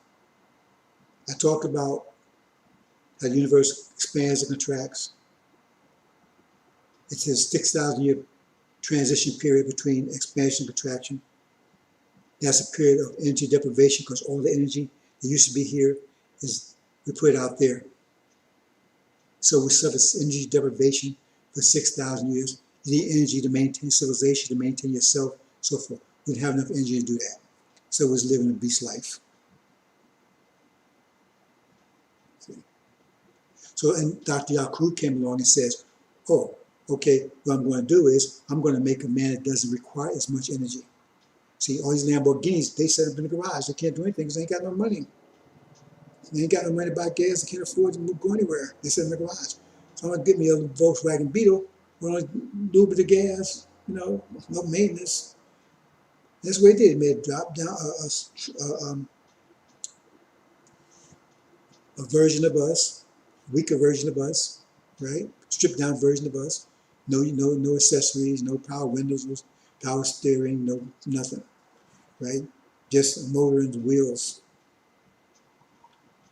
Speaker 1: I talked about how the universe expands and contracts. It's a 6,000-year transition period between expansion and contraction. That's a period of energy deprivation because all the energy that used to be here is we put it out there. So we suffer energy deprivation for 6,000 years. You need energy to maintain civilization, to maintain yourself, so forth. We didn't have enough energy to do that. So we was living a beast life. See? So and Dr. Yakub came along and says, oh, okay, what I'm going to do is I'm going to make a man that doesn't require as much energy. See, all these Lamborghinis, they set up in the garage. They can't do anything because they ain't got no money. They ain't got no money to buy gas. They can't afford to go anywhere. They sit in the garage. So I'm going to get me a Volkswagen Beetle with a little bit of gas, no maintenance. That's what they did. They made a drop down, a version of us, weaker version of us, right? Stripped down version of us. No accessories, no power windows, power steering, no nothing, right? Just a motor and wheels.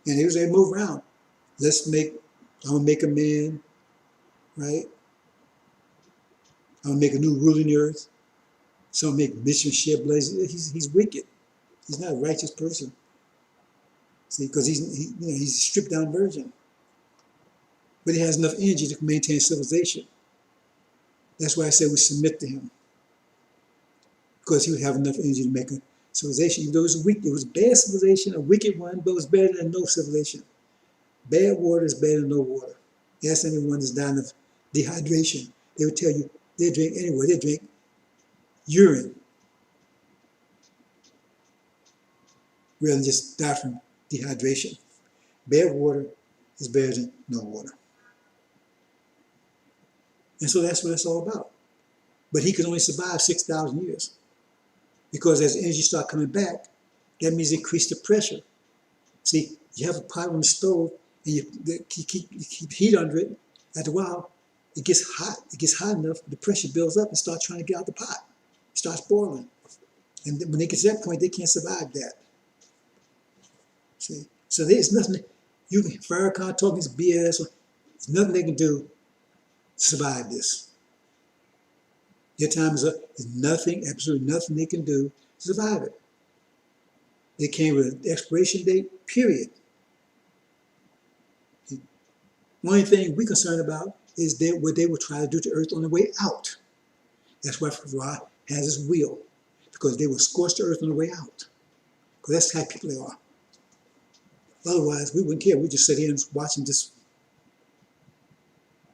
Speaker 1: And he was able to move around. I'm gonna make a man, right? I'm gonna make a new ruler in the earth. So I'm gonna make mission shed blood. He's wicked. He's not a righteous person. See, because he's a stripped down virgin. But he has enough energy to maintain civilization. That's why I say we submit to him. Because he would have enough energy to make a civilization. Even though it was a bad civilization, a wicked one, but it was better than no civilization. Bad water is better than no water. Ask anyone that's dying of dehydration. They would tell you they drink anyway. They drink urine rather than just die from dehydration. Bad water is better than no water. And so that's what it's all about. But he could only survive 6,000 years. Because as energy starts coming back, that means increase the pressure. See, you have a pot on the stove and you keep heat under it. After a while, it gets hot. It gets hot enough, the pressure builds up and starts trying to get out the pot. It starts boiling. And when they get to that point, they can't survive that. See? So there's nothing, Farrakhan talking this BS, there's nothing they can do to survive this. Their time is up. There's nothing, absolutely nothing they can do to survive it. They came with an expiration date, period. The only thing we're concerned about is what they will try to do to Earth on the way out. That's why Ra has his wheel, because they will scorch the Earth on the way out. Because that's the type of people they are. Otherwise, we wouldn't care. We'd just sit here and watch and just.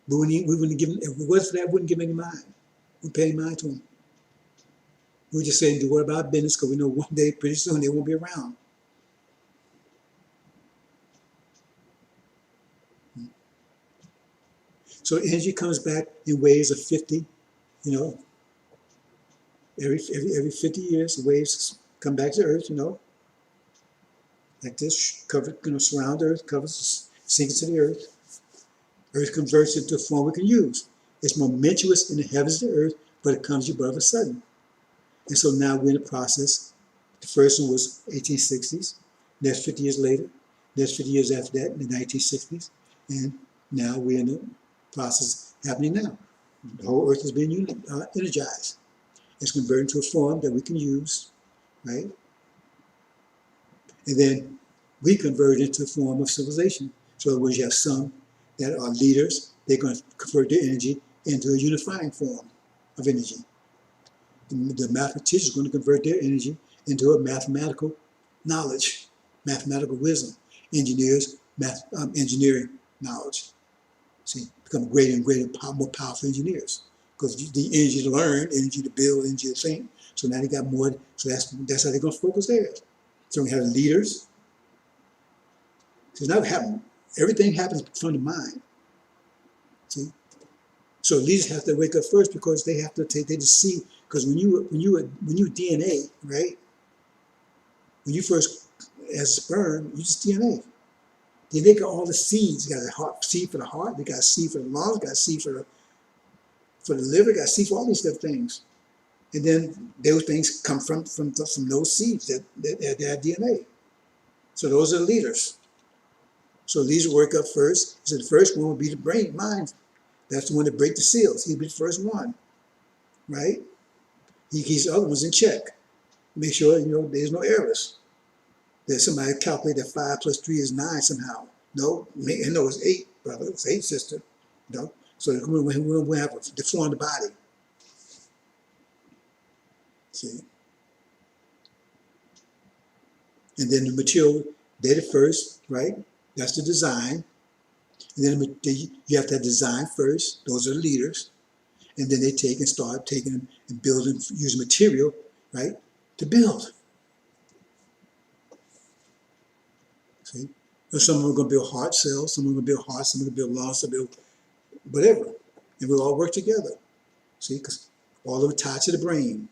Speaker 1: We wouldn't give them, if it wasn't for that, we wouldn't give them any mind. We pay any mind to them. We just say, do what about business, because we know one day, pretty soon, they won't be around. So energy comes back in waves of 50, every 50 years, the waves come back to Earth, like this, surround Earth, sinks into the Earth. Earth converts into a form we can use. It's momentous in the heavens and the earth, but it comes to you but of a sudden. And so now we're in the process. The first one was 1860s. Next 50 years later. Next 50 years after that, in the 1960s. And now we're in the process happening now. The whole earth is being energized. It's converted to a form that we can use, right? And then we convert it into a form of civilization. So in other words, you have some that are leaders. They're going to convert their energy into a unifying form of energy. The mathematicians are going to convert their energy into a mathematical knowledge, mathematical wisdom. Engineers, engineering knowledge. See, become greater and greater, more powerful engineers. Because the energy to learn, energy to build, energy to think. So now they got more, so that's how they're going to focus theirs. So we have leaders. So now everything happens from the mind. See? So leaders have to wake up first because they have to see, because when you DNA, right? When you first, as sperm, you just DNA. DNA got all the seeds. You got a seed for the heart, they got a seed for the lungs, got a seed for the liver, got a seed for all these different things. And then those things come from those seeds that have DNA. So those are the leaders. So leaders work up first. So the first one will be the mind. That's the one to break the seals. He'll be the first one, right? He keeps the other ones in check. Make sure there's no errors. That somebody calculate that 5 plus 3 is 9 somehow. No, it's 8, brother. It's 8, sister. No. So we have to deform the body. See? And then the material, they're the first, right? That's the design. And then you have to have design first. Those are the leaders. And then they start taking and building, using material, right, to build. See? So some of them are going to build heart cells, some are going to build hearts, some are going to build lungs, some build whatever. And we'll all work together. See? Because all of it tied to the brain.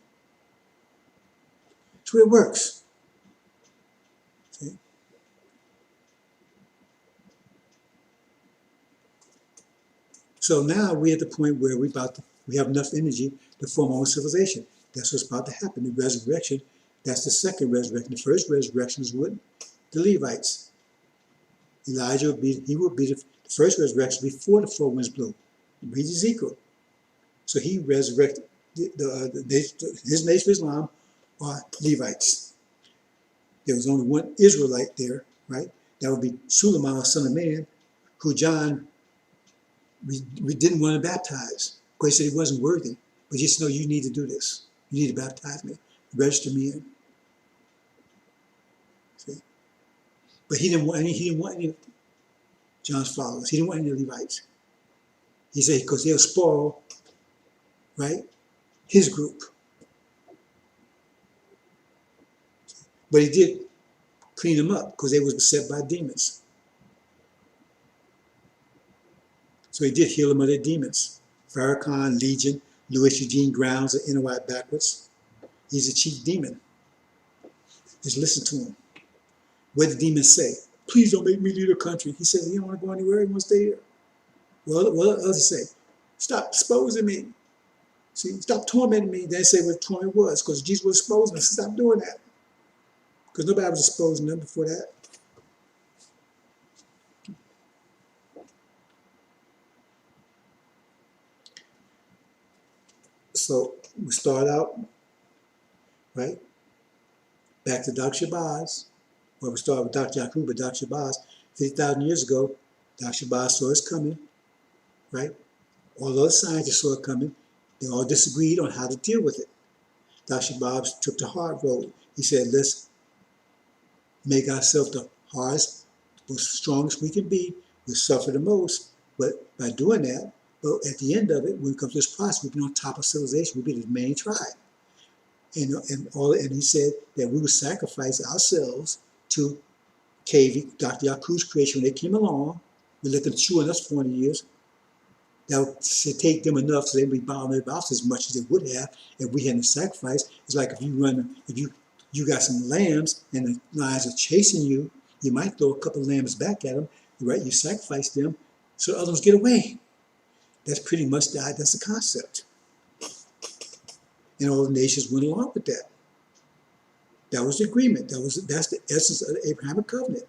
Speaker 1: That's where it works. See? So now we're at the point where we have enough energy to form our own civilization. That's what's about to happen. The resurrection, that's the second resurrection. The first resurrection is with the Levites. Elijah will be the first resurrection before the 4 winds blew. Read Ezekiel. So he resurrected his nation of Islam are Levites. There was only one Israelite there, right? That would be Suleiman, son of man, who John we didn't want to baptize. Because he said he wasn't worthy. But he said, no, you need to do this. You need to baptize me. Register me in. See? But he didn't want any of John's followers. He didn't want any of the Levites. He said, because they'll spoil, right, his group. But he did clean them up because they was beset by demons. So he did heal them of their demons. Farrakhan, Legion, Louis Eugene Grounds, and NOI backwards. He's a chief demon. Just listen to him. What did the demons say? Please don't make me leave the country. He says he don't want to go anywhere. He wants to stay here. Well, what others say? Stop exposing me. See, stop tormenting me. They say what torment was because Jesus was exposing us. Stop doing that. Because nobody was exposing them before that. So we start out, right? Back to Dr. Shabazz. Well, we started with Dr. Yakub, but Dr. Shabazz, 50,000 years ago, Dr. Shabazz saw us coming, right? All the other scientists saw it coming. They all disagreed on how to deal with it. Dr. Shabazz took the hard road. He said, let's make ourselves the hardest, most strongest we can be. We suffer the most, but by doing that, but at the end of it, when it comes to this process, we'll be on top of civilization. We'll be the main tribe. And he said that we would sacrifice ourselves to Dr. Yakub's creation. When they came along, we let them chew on us 40 years. That would take them enough so they'd be bound their mouths as much as they would have if we hadn't sacrificed. It's like if you got some lambs and the lions are chasing you, you might throw a couple of lambs back at them, right? You sacrifice them so others get away. That's pretty much died. That's the concept. And all the nations went along with that. That was the agreement. That's the essence of the Abrahamic covenant.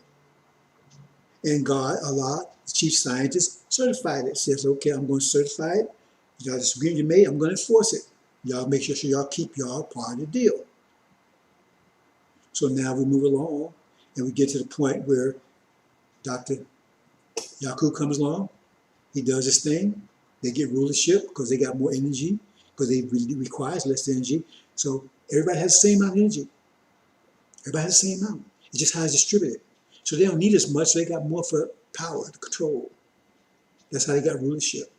Speaker 1: And God, Allah, the chief scientist, certified it. Says, okay, I'm going to certify it. Y'all, this agreement you made, I'm going to enforce it. Y'all make sure y'all keep y'all part of the deal. So now we move along and we get to the point where Dr. Yaqub comes along. He does his thing. They get rulership because they got more energy, because they really requires less energy. So everybody has the same amount of energy. Everybody has the same amount. It's just how it's distributed. So they don't need as much, so they got more for power, to control. That's how they got rulership.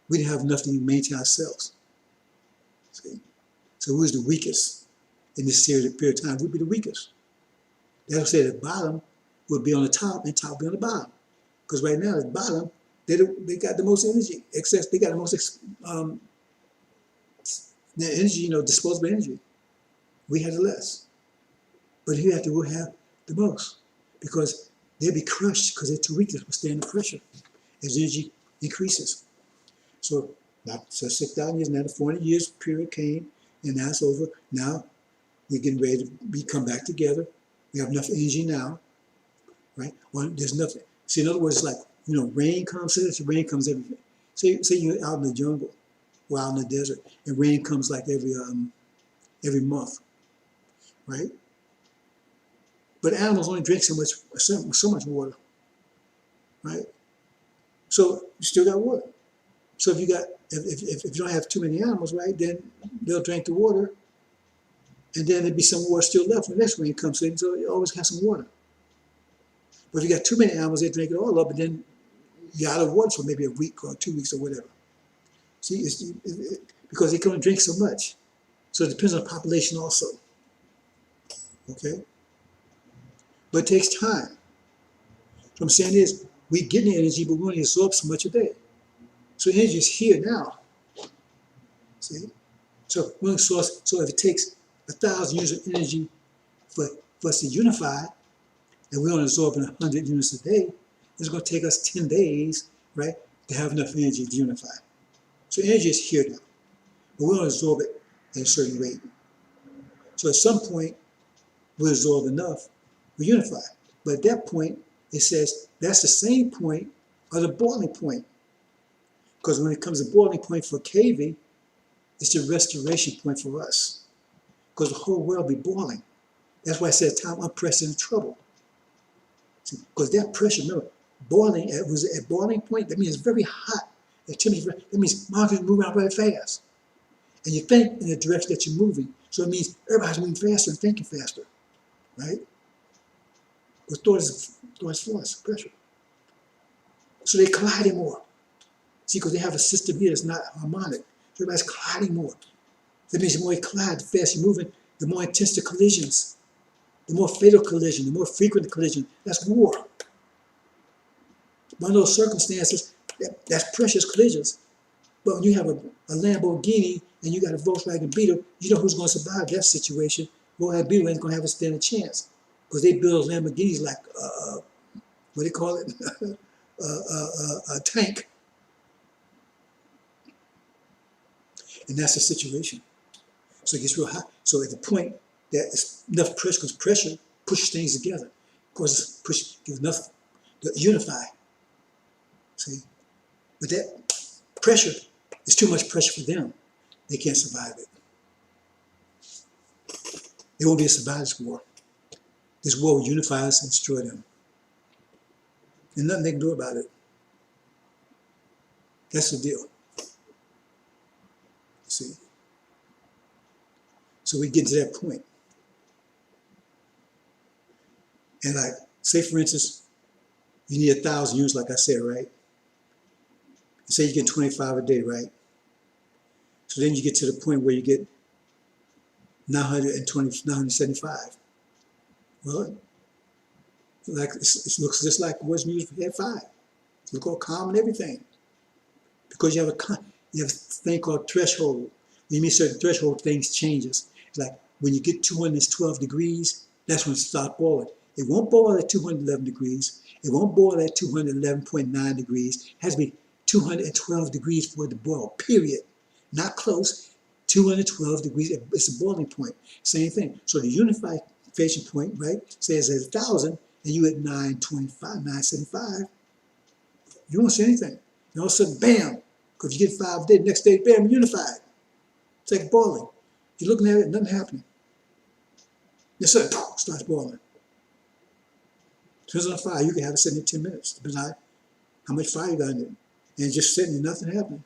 Speaker 1: We didn't have enough to maintain ourselves. See? So who is the weakest in this period of time? We'd be the weakest. That'll say the bottom will be on the top and top will be on the bottom. Because right now, the bottom, they got the most energy. Excess, they got the most the energy, disposable energy. We had the less. But hereafter, we'll have the most. Because they'll be crushed because they're too weak to withstand the pressure as energy increases. So 6,000 years, now the 400 years period came, and now it's over. Now we're getting ready to come back together. We have enough energy now, right? Well, there's nothing. See, in other words, it's like, rain comes, rain comes every, say you're out in the jungle or out in the desert, and rain comes like every month, right? But animals only drink so much water, right? So you still got water. So if you don't have too many animals, right, then they'll drink the water, and then there'll be some water still left when the next rain comes in, so you always have some water. But if you got too many animals, they drink it all up, and then you're out of water for maybe a week or 2 weeks or whatever. See, because they can only drink so much. So it depends on the population also. Okay? But it takes time. What I'm saying is, we get the energy, but we only absorb so much a day. So energy is here now. See? So if it takes 1,000 units of energy for us to unify, and we're only absorbing 100 units a day, it's going to take us 10 days, right, to have enough energy to unify. So energy is here now, but we don't absorb it at a certain rate. So at some point, we absorb enough, we unify. But at that point, it says that's the same point of the boiling point. Because when it comes to boiling point for KV, it's the restoration point for us. Because the whole world be boiling. That's why I said time unprecedented trouble. Because that pressure, remember, boiling, it was at boiling point, that means it's very hot. That means molecules move around very fast. And you think in the direction that you're moving. So it means everybody's moving faster and thinking faster, right? But thought is force, pressure. So they're colliding more. See, because they have a system here that's not harmonic. So everybody's colliding more. That means the more you collide, the faster you're moving, the more intense the collisions. The more fatal collision, the more frequent the collision. That's war. One of those circumstances, that's precious collisions. But when you have a Lamborghini and you got a Volkswagen Beetle, you know who's going to survive that situation. Volkswagen Beetle ain't going to have a standing chance. Because they build Lamborghinis like, what do they call it? A tank. And that's the situation. So it gets real hot. So at the point that it's enough pressure, because pressure pushes things together, causes gives enough to unify. See, but that pressure is too much pressure for them. They can't survive it. There won't be a survivor's war. This war will unify us and destroy them. And nothing they can do about it. That's the deal. See. So we get to that point. And like, say for instance, you need 1,000 units, like I said, right? Say you get 25 a day, right? So then you get to the point where you get 975. Well, like it looks just like it was when you had 5. Look all calm and everything. Because you have a thing called threshold. When you meet certain threshold, things changes. It's like when you get 212 degrees, that's when it starts boiling. It won't boil at 211 degrees. It won't boil at 211.9 degrees. It has to be 212 degrees for it to boil, period. Not close, 212 degrees, it's a boiling point. Same thing. So the unification point, right, says at 1,000, and you at 925, 975, you won't see anything. And all of a sudden, bam, because you get 5 days, next day, bam, unified. It's like boiling. You're looking at it, nothing happening. Yes, sir, starts boiling. Depends on the fire, you can have it sitting in 10 minutes, depends on how much fire you got in it. And just sitting and nothing happening.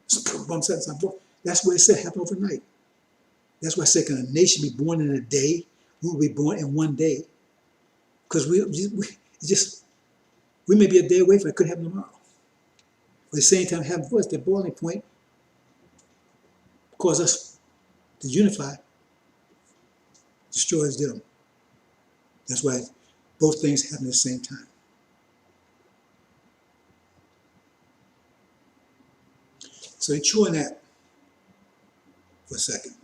Speaker 1: That's what it said happened overnight. That's why I said, can a nation be born in a day? We will be born in one day. Because we may be a day away from it, could happen tomorrow. But at the same time, having for us, the boiling point cause us to unify, destroys them. That's why both things happen at the same time. So chew on that for a second.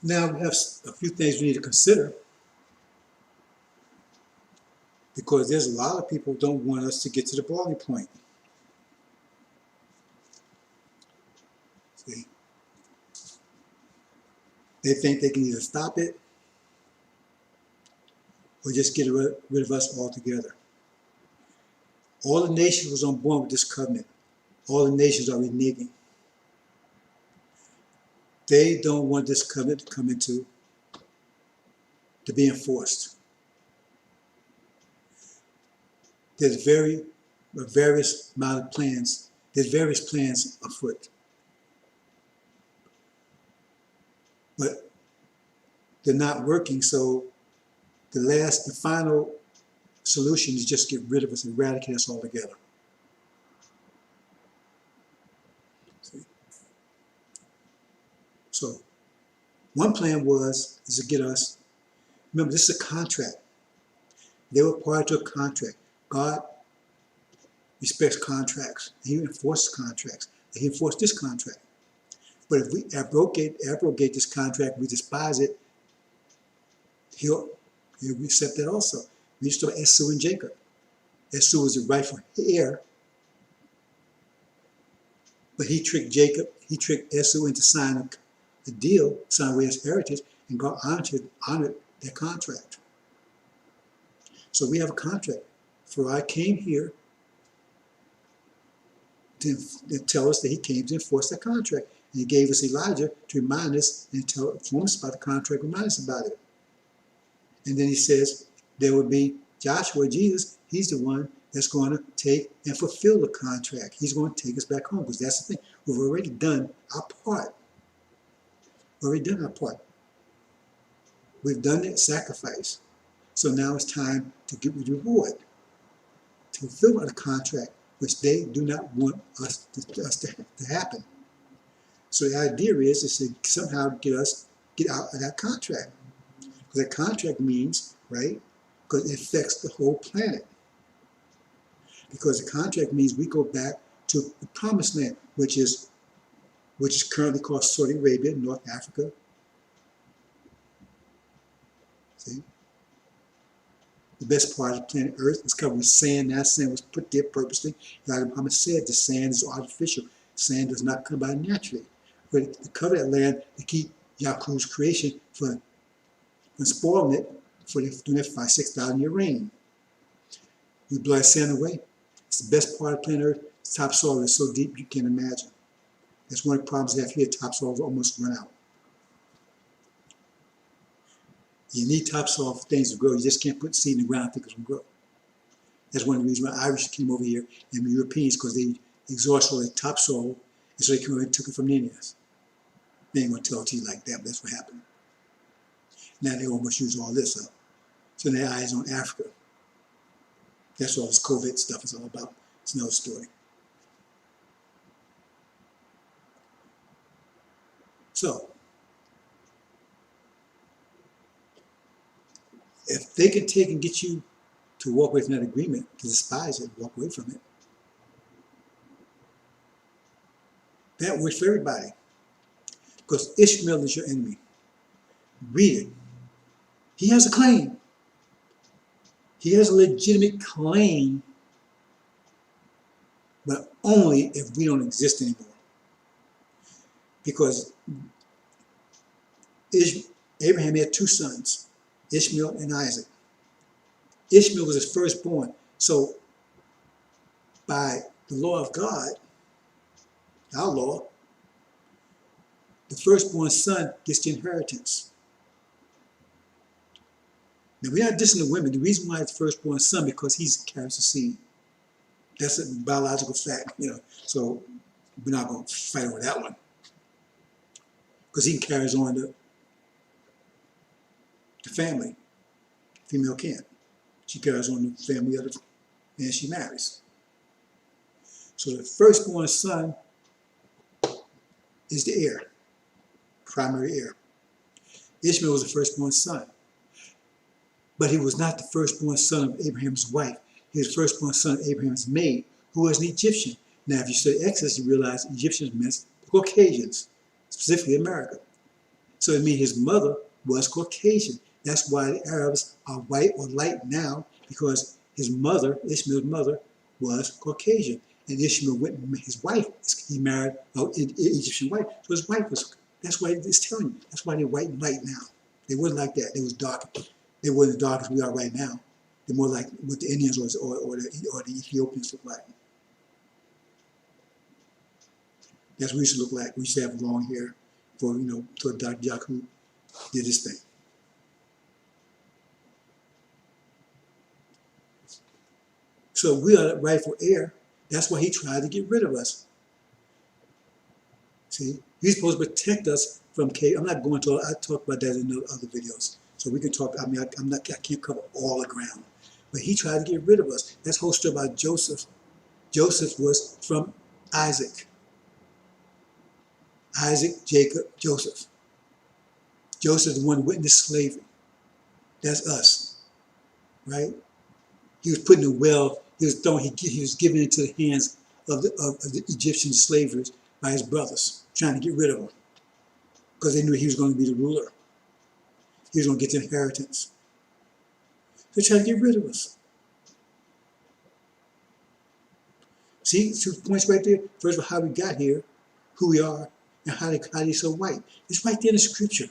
Speaker 1: Now we have a few things we need to consider, because there's a lot of people who don't want us to get to the boiling point. See? They think they can either stop it or just get rid of us altogether. All the nations was on board with this covenant. All the nations are reneging. They don't want this covenant to come to be enforced. There's various amount of plans. There's various plans afoot. But they're not working, so the final solution is just get rid of us, eradicate us altogether. See? So one plan is to get us, remember this is a contract. They were part of a contract. God respects contracts. He enforces contracts. He enforced this contract. But if we abrogate this contract, we despise it, he'll accept that also. We restore Esau and Jacob. Esau was the rightful heir, but he tricked Esau into signing a deal, signing away his heritage, and God honored their contract. So we have a contract. For I came here to tell us that he came to enforce that contract. And he gave us Elijah to remind us and inform us about the contract, remind us about it. And then he says there will be Joshua, Jesus, he's the one that's going to take and fulfill the contract. He's going to take us back home, because that's the thing. We've already done our part. We've already done our part. We've done that sacrifice. So now it's time to get the reward, to fulfill the contract, which they do not want us to happen. So the idea is to somehow get out of that contract. Because that contract means, right, because it affects the whole planet. Because the contract means we go back to the promised land, which is currently called Saudi Arabia, North Africa. See? The best part of the planet Earth is covered with sand. That sand was put there purposely. Like Muhammad said, the sand is artificial. Sand does not come by naturally. But to cover that land to keep Yaakov's creation from spoiling it for the 6,000 year reign. We blow that sand away. It's the best part of planet Earth. Topsoil is so deep you can't imagine. That's one of the problems they have here. Topsoil is almost run out. You need topsoil for things to grow. You just can't put seed in the ground and think it's going to grow. That's one of the reasons why Irish came over here and the Europeans, because they exhausted all their topsoil, and so they came over and took it from the Indians. They ain't going to tell it to you like that, but that's what happened. Now they almost use all this up. So their eyes on Africa. That's all this COVID stuff is all about. It's another story. So, if they can take and get you to walk away from that agreement, to despise it, walk away from it, that works for everybody. Because Ishmael is your enemy. Read it. He has a claim. He has a legitimate claim, but only if we don't exist anymore. Because Abraham had two sons, Ishmael and Isaac. Ishmael was his firstborn. So by the law of God, our law, the firstborn son gets the inheritance. Now, we're not dissing the women. The reason why it's the firstborn son, because he carries the seed. That's a biological fact, So we're not going to fight over that one. Because he carries on the family. Female can't. She carries on the family of the man she marries. So the firstborn son is the heir, primary heir. Ishmael was the firstborn son. But he was not the firstborn son of Abraham's wife. He was the firstborn son of Abraham's maid, who was an Egyptian. Now, if you study Exodus, you realize Egyptians meant Caucasians, specifically America. So it means his mother was Caucasian. That's why the Arabs are white or light now, because his mother, Ishmael's mother, was Caucasian. And Ishmael went and his wife, he married an Egyptian wife. So his wife was, that's why it's telling you, that's why they're white and light now. They weren't like that. They was dark. They weren't as dark as we are right now. They're more like what the Indians or the Ethiopians look like. That's what we used to look like. We used to have long hair for, for Dr. Yaku did this thing. So we are the rightful heir. That's why he tried to get rid of us. See, he's supposed to protect us from cave. I'm not going to, I talk about that in other videos. So we can talk, I can't cover all the ground. But he tried to get rid of us. That's the whole story about Joseph. Joseph was from Isaac. Isaac, Jacob, Joseph. Joseph is the one who witnessed slavery. That's us, right? He was put in a well. He was thrown. He was given into the hands of the Egyptian slavers by his brothers, trying to get rid of him, because they knew he was going to be the ruler. He was going to get the inheritance. They tried to get rid of us. See, 2 points right there. First of all, how we got here, who we are, and how they're so white. It's right there in the scripture.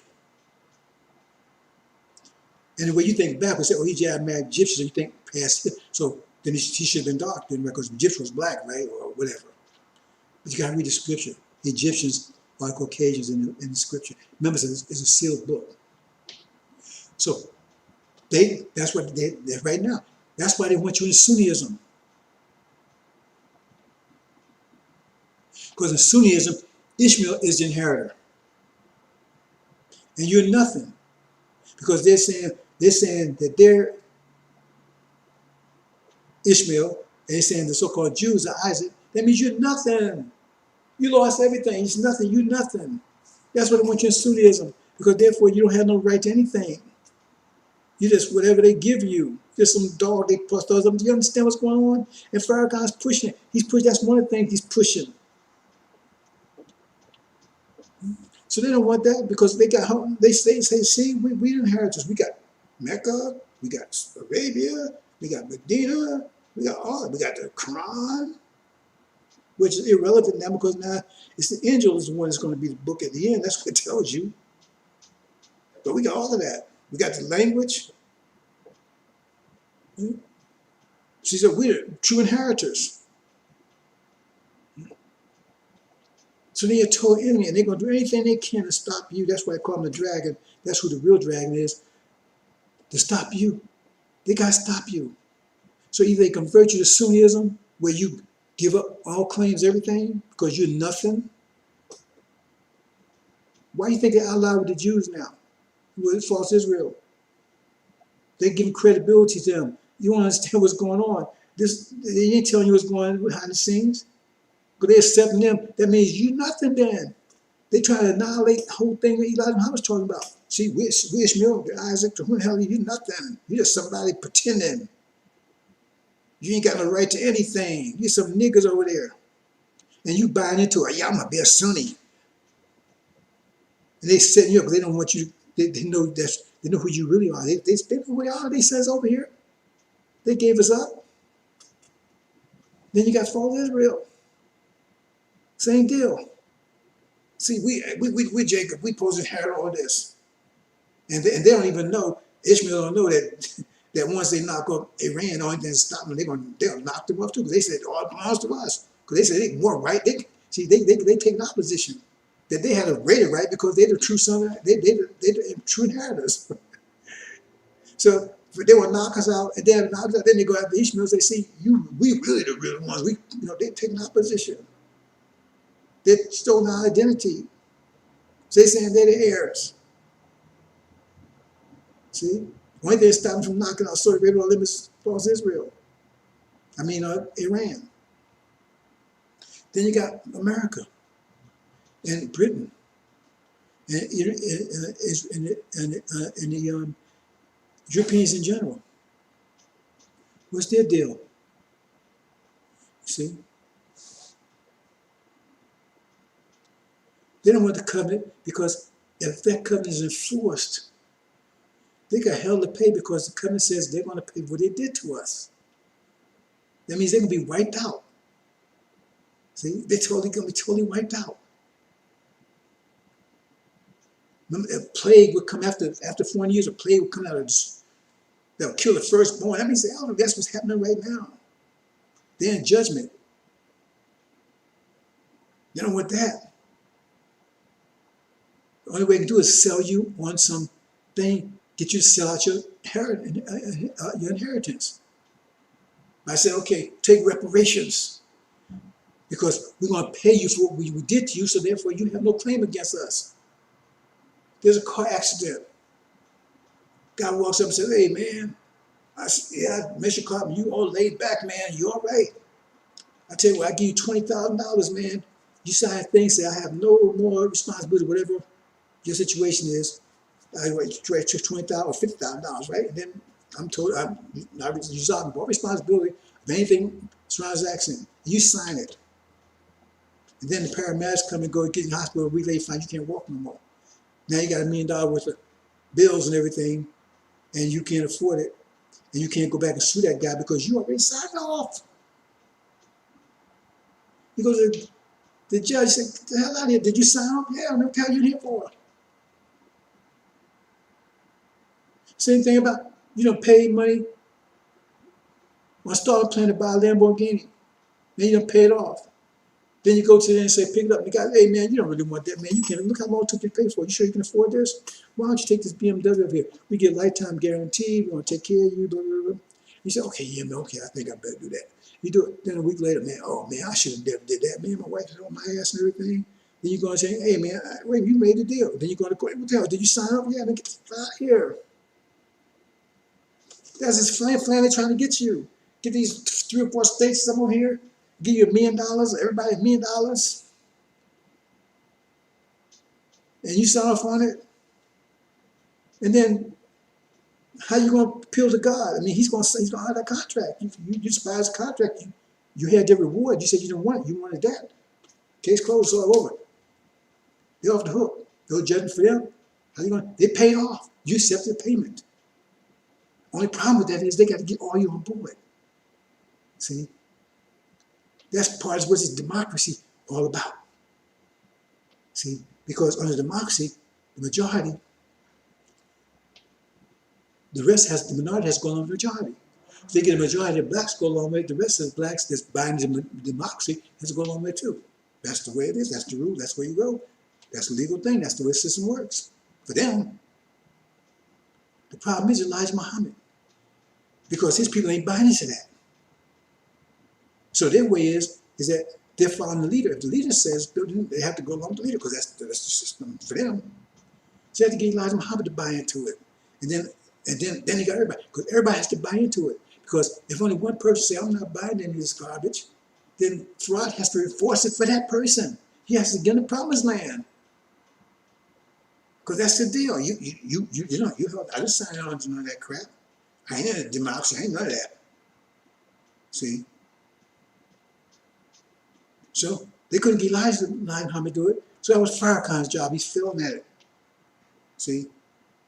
Speaker 1: And the way you think back, we say, oh, he just married Egyptians, and you think past it. So then he should have been dark, then, because Egyptian was black, right, or whatever. But you got to read the scripture. The Egyptians are Caucasians in the scripture. Remember, it's a sealed book. So that's what they're right now. That's why they want you in Sunnism. Because in Sunnism, Ishmael is the inheritor. And you're nothing. Because they're saying that they're Ishmael, and they're saying the so-called Jews are Isaac. That means you're nothing. You lost everything. It's nothing. You're nothing. That's what they want you in Sunnism. Because therefore you don't have no right to anything. You just, whatever they give you, just some dog they plus those. Do you understand what's going on? And Farrakhan's pushing it. He's pushing. That's one of the things he's pushing. So they don't want that because they got home. They say, see, we inheritors. We got Mecca, We got Arabia, we got Medina, we got the Quran, which is irrelevant now because now it's the angel is the one that's going to be the book at the end. That's what it tells you. But we got all of that. We got the language. She said, we're true inheritors. So they are told enemy, and they're going to do anything they can to stop you. That's why I call them the dragon. That's who the real dragon is, to stop you. They got to stop you. So either they convert you to Sunnism, where you give up all claims, everything, because you're nothing. Why do you think they allied with the Jews now? With false Israel? They give credibility to them. You don't understand what's going on. They ain't telling you what's going on behind the scenes. Because they're accepting them. That means you're nothing then. They try to annihilate the whole thing that Elijah Muhammad was talking about. See, we Ishmael, Isaac, who the hell are you? Nothing. You're just somebody pretending. You ain't got no right to anything. You're some niggas over there. And you buying into it. Yeah, I'm going to be a Sunni. And they setting you up because they don't want you, they know they know who you really are. They know who they are. They says over here. They gave us up. Then you got false Israel. Same deal. See, we Jacob, we supposed to inherit all this. And they don't even know, Ishmael don't know that that once they knock up Iran, the only thing to stop them, they'll knock them off too. Because they said, all belongs to us. Because they said they more right. They take an opposition. That they had a greater right because they're the true son, they're the true inheritors. So they will knock us out, and then they go after Ishmael. They see we really the real ones. They take an opposition. They stole our identity. So they're saying they're the heirs. See, only thing stopping from knocking out Saudi Arabia limits false Israel. Iran. Then you got America and Britain and the Europeans in general. What's their deal? See? They don't want the covenant because if that covenant is enforced, they got hell to pay because the covenant says they're going to pay what they did to us. That means they're going to be wiped out. See? They're going to be totally wiped out. Remember, a plague would come after 400 years, a plague would come out of this. They'll kill the firstborn. That means that's what's happening right now. They're in judgment. They don't want that. The only way to do is sell you on some thing, get you to sell out your inheritance. I said, okay, take reparations because we're going to pay you for what we did to you, so therefore you have no claim against us. There's a car accident. Guy walks up and says, hey, man, I missed your car, you all laid back, man, you all right. I tell you what, I give you $20,000, man. You sign things, say I have no more responsibility, whatever your situation is. I took $20,000 or $50,000, right? And then I'm told I'm not resolving all responsibility of anything surrounds the accident. You sign it. And then the paramedics come and go get in the hospital, relay find you can't walk no more. Now you got $1 million worth of bills and everything, and you can't afford it. And you can't go back and sue that guy because you already signed off. He goes to the judge, said, get the hell out of here. Did you sign off? Yeah, I'm going to tell you here for. Same thing about, pay money on starting plan to buy a Lamborghini. Then you don't pay it off. Then you go to them and say, pick it up. The guy, hey man, you don't really want that, man. You can't. Look how long it took to pay for it. You sure you can afford this? Why don't you take this BMW over here? We get lifetime guarantee. We're going to take care of you, blah, blah, blah. You say, okay, yeah, man, okay, I think I better do that. You do it. Then a week later, man, oh man, I should have never did that. Man, my wife is on my ass and everything. Then you're going to say, hey man, wait, you made the deal. Then you're going to go, what the hell, did you sign up? Yeah, then get the fuck out here. That's this plan they're trying to get you. Get these 3 or 4 states, some over here, give you $1 million, everybody $1 million. And you sign off on it. And then how you going to appeal to God? I mean, he's going to honor that contract. You despise the contract. You had the reward. You said you didn't want it. You wanted that. Case closed, it's all over. They're off the hook. No judgment for them. How you going? They paid off. You accepted the payment. Only problem with that is they got to get all you on board. See? That's part of what this democracy all about. See? Because under democracy, the majority, the minority has to go along with the majority. If they get a majority of blacks go along with it, the rest of the blacks that's buying the democracy has to go along with it too. That's the way it is. That's the rule. That's where you go. That's the legal thing. That's the way the system works. For them, the problem is Elijah Muhammad. Because his people ain't buying into that. So their way is that they're following the leader. If the leader says they have to go along with the leader because that's the system for them. So they have to get Elijah Muhammad to buy into it. And then you got everybody. Because everybody has to buy into it. Because if only one person says, I'm not buying any of this garbage, then Farad has to enforce it for that person. He has to get in the promised land. Because that's the deal. I just signed on to none of that crap. I ain't in a democracy. I ain't none of that. See? So they couldn't get Elijah Muhammad to do it. So that was Farrakhan's job. He's filming at it. See?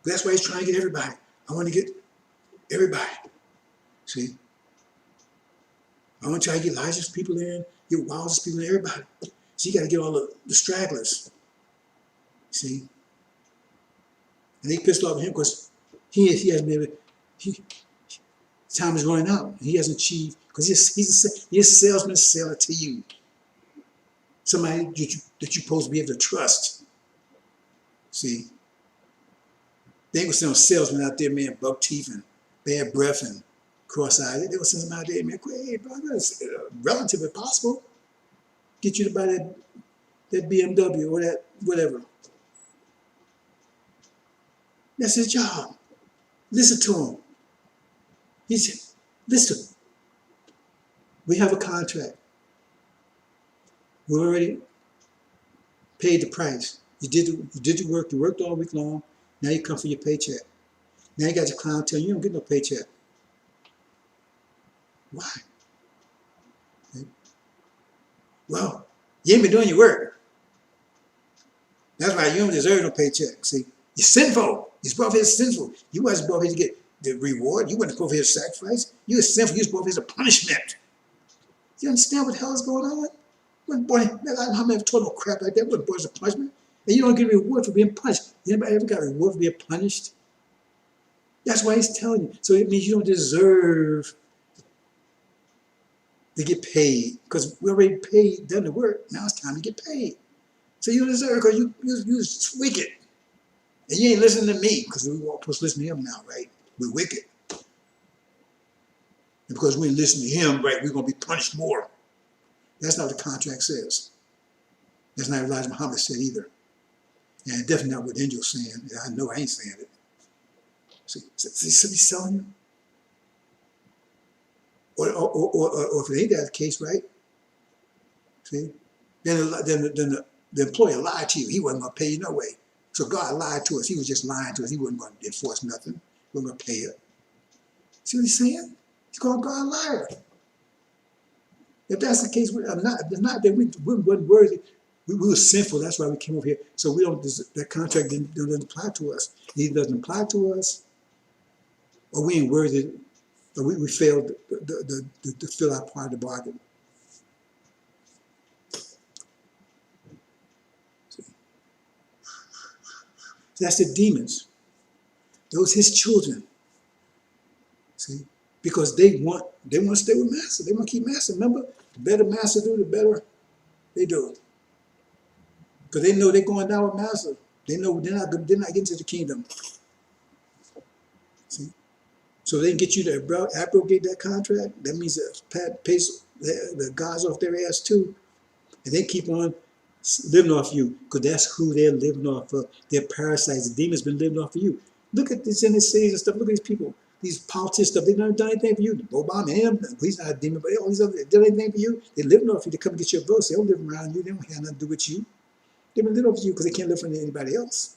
Speaker 1: That's why he's trying to get everybody. I want to get everybody. See? I want to try to get Elijah's people in, get Wild's people in, everybody. So you got to get all the stragglers. See? And they pissed off at him because he hasn't been able, time is running out. He hasn't achieved, because he's a salesman selling to you. Somebody that you're supposed to be able to trust. See? They ain't gonna send a salesman out there, man, buck teeth and bad breath and cross-eyed. They gonna send them out there, man, hey, brother, it's relatively possible. Get you to buy that BMW or that whatever. That's his job. Listen to him. Listen. We have a contract. We already paid the price. You did your work. You worked all week long. Now you come for your paycheck. Now you got your clientele. You don't get no paycheck. Why? Okay. Well, you ain't been doing your work. That's why you don't deserve no paycheck. See, you're sinful. You're supposed to be sinful. You wasn't supposed to get the reward. You wasn't supposed to get a sacrifice. You were sinful. You were supposed to get a punishment. You understand what the hell is going on? How many have told no crap like that? What boy's a punishment? And you don't get a reward for being punished. Anybody ever got a reward for being punished? That's why he's telling you. So it means you don't deserve to get paid, because we already paid, done the work. Now it's time to get paid. So you don't deserve it because you wicked. And you ain't listening to me, because we all supposed to listen to him now, right? We're wicked. And because we listen to him, right, we're going to be punished more. That's not what the contract says. That's not what Elijah Muhammad said either. And definitely not what the angel's saying. I know I ain't saying it. See he's telling you? Or if it ain't that the case, right? See? Then the employer lied to you. He wasn't going to pay you no way. So God lied to us. He was just lying to us. He wasn't going to enforce nothing. He wasn't going to pay it. See what he's saying? He's calling God a liar. If that's the case, if not that we weren't worthy, we were sinful. That's why we came over here. So we don't. That contract doesn't apply to us. It either doesn't apply to us, or we ain't worthy, or we failed to fill our part of the bargain. So that's the demons. Those his children. See, because they want to stay with Master. They want to keep Master. Remember, the better Master do, the better they do. Because they know they're going down with Master. They know they're not getting to the kingdom. See? So they can get you to abrogate that contract. That means that pays the gods off their ass too. And they keep on living off you, because that's who they're living off of. They're parasites. The demons been living off of you. Look at this in the cities and stuff. Look at these people, these politicians stuff. They've never done anything for you. Obama, him, he's not a demon, but all these other, they've done anything for you. They're living off you to come and get your votes. They don't live around you. They don't have nothing to do with you. They've been living off you because they can't live for anybody else.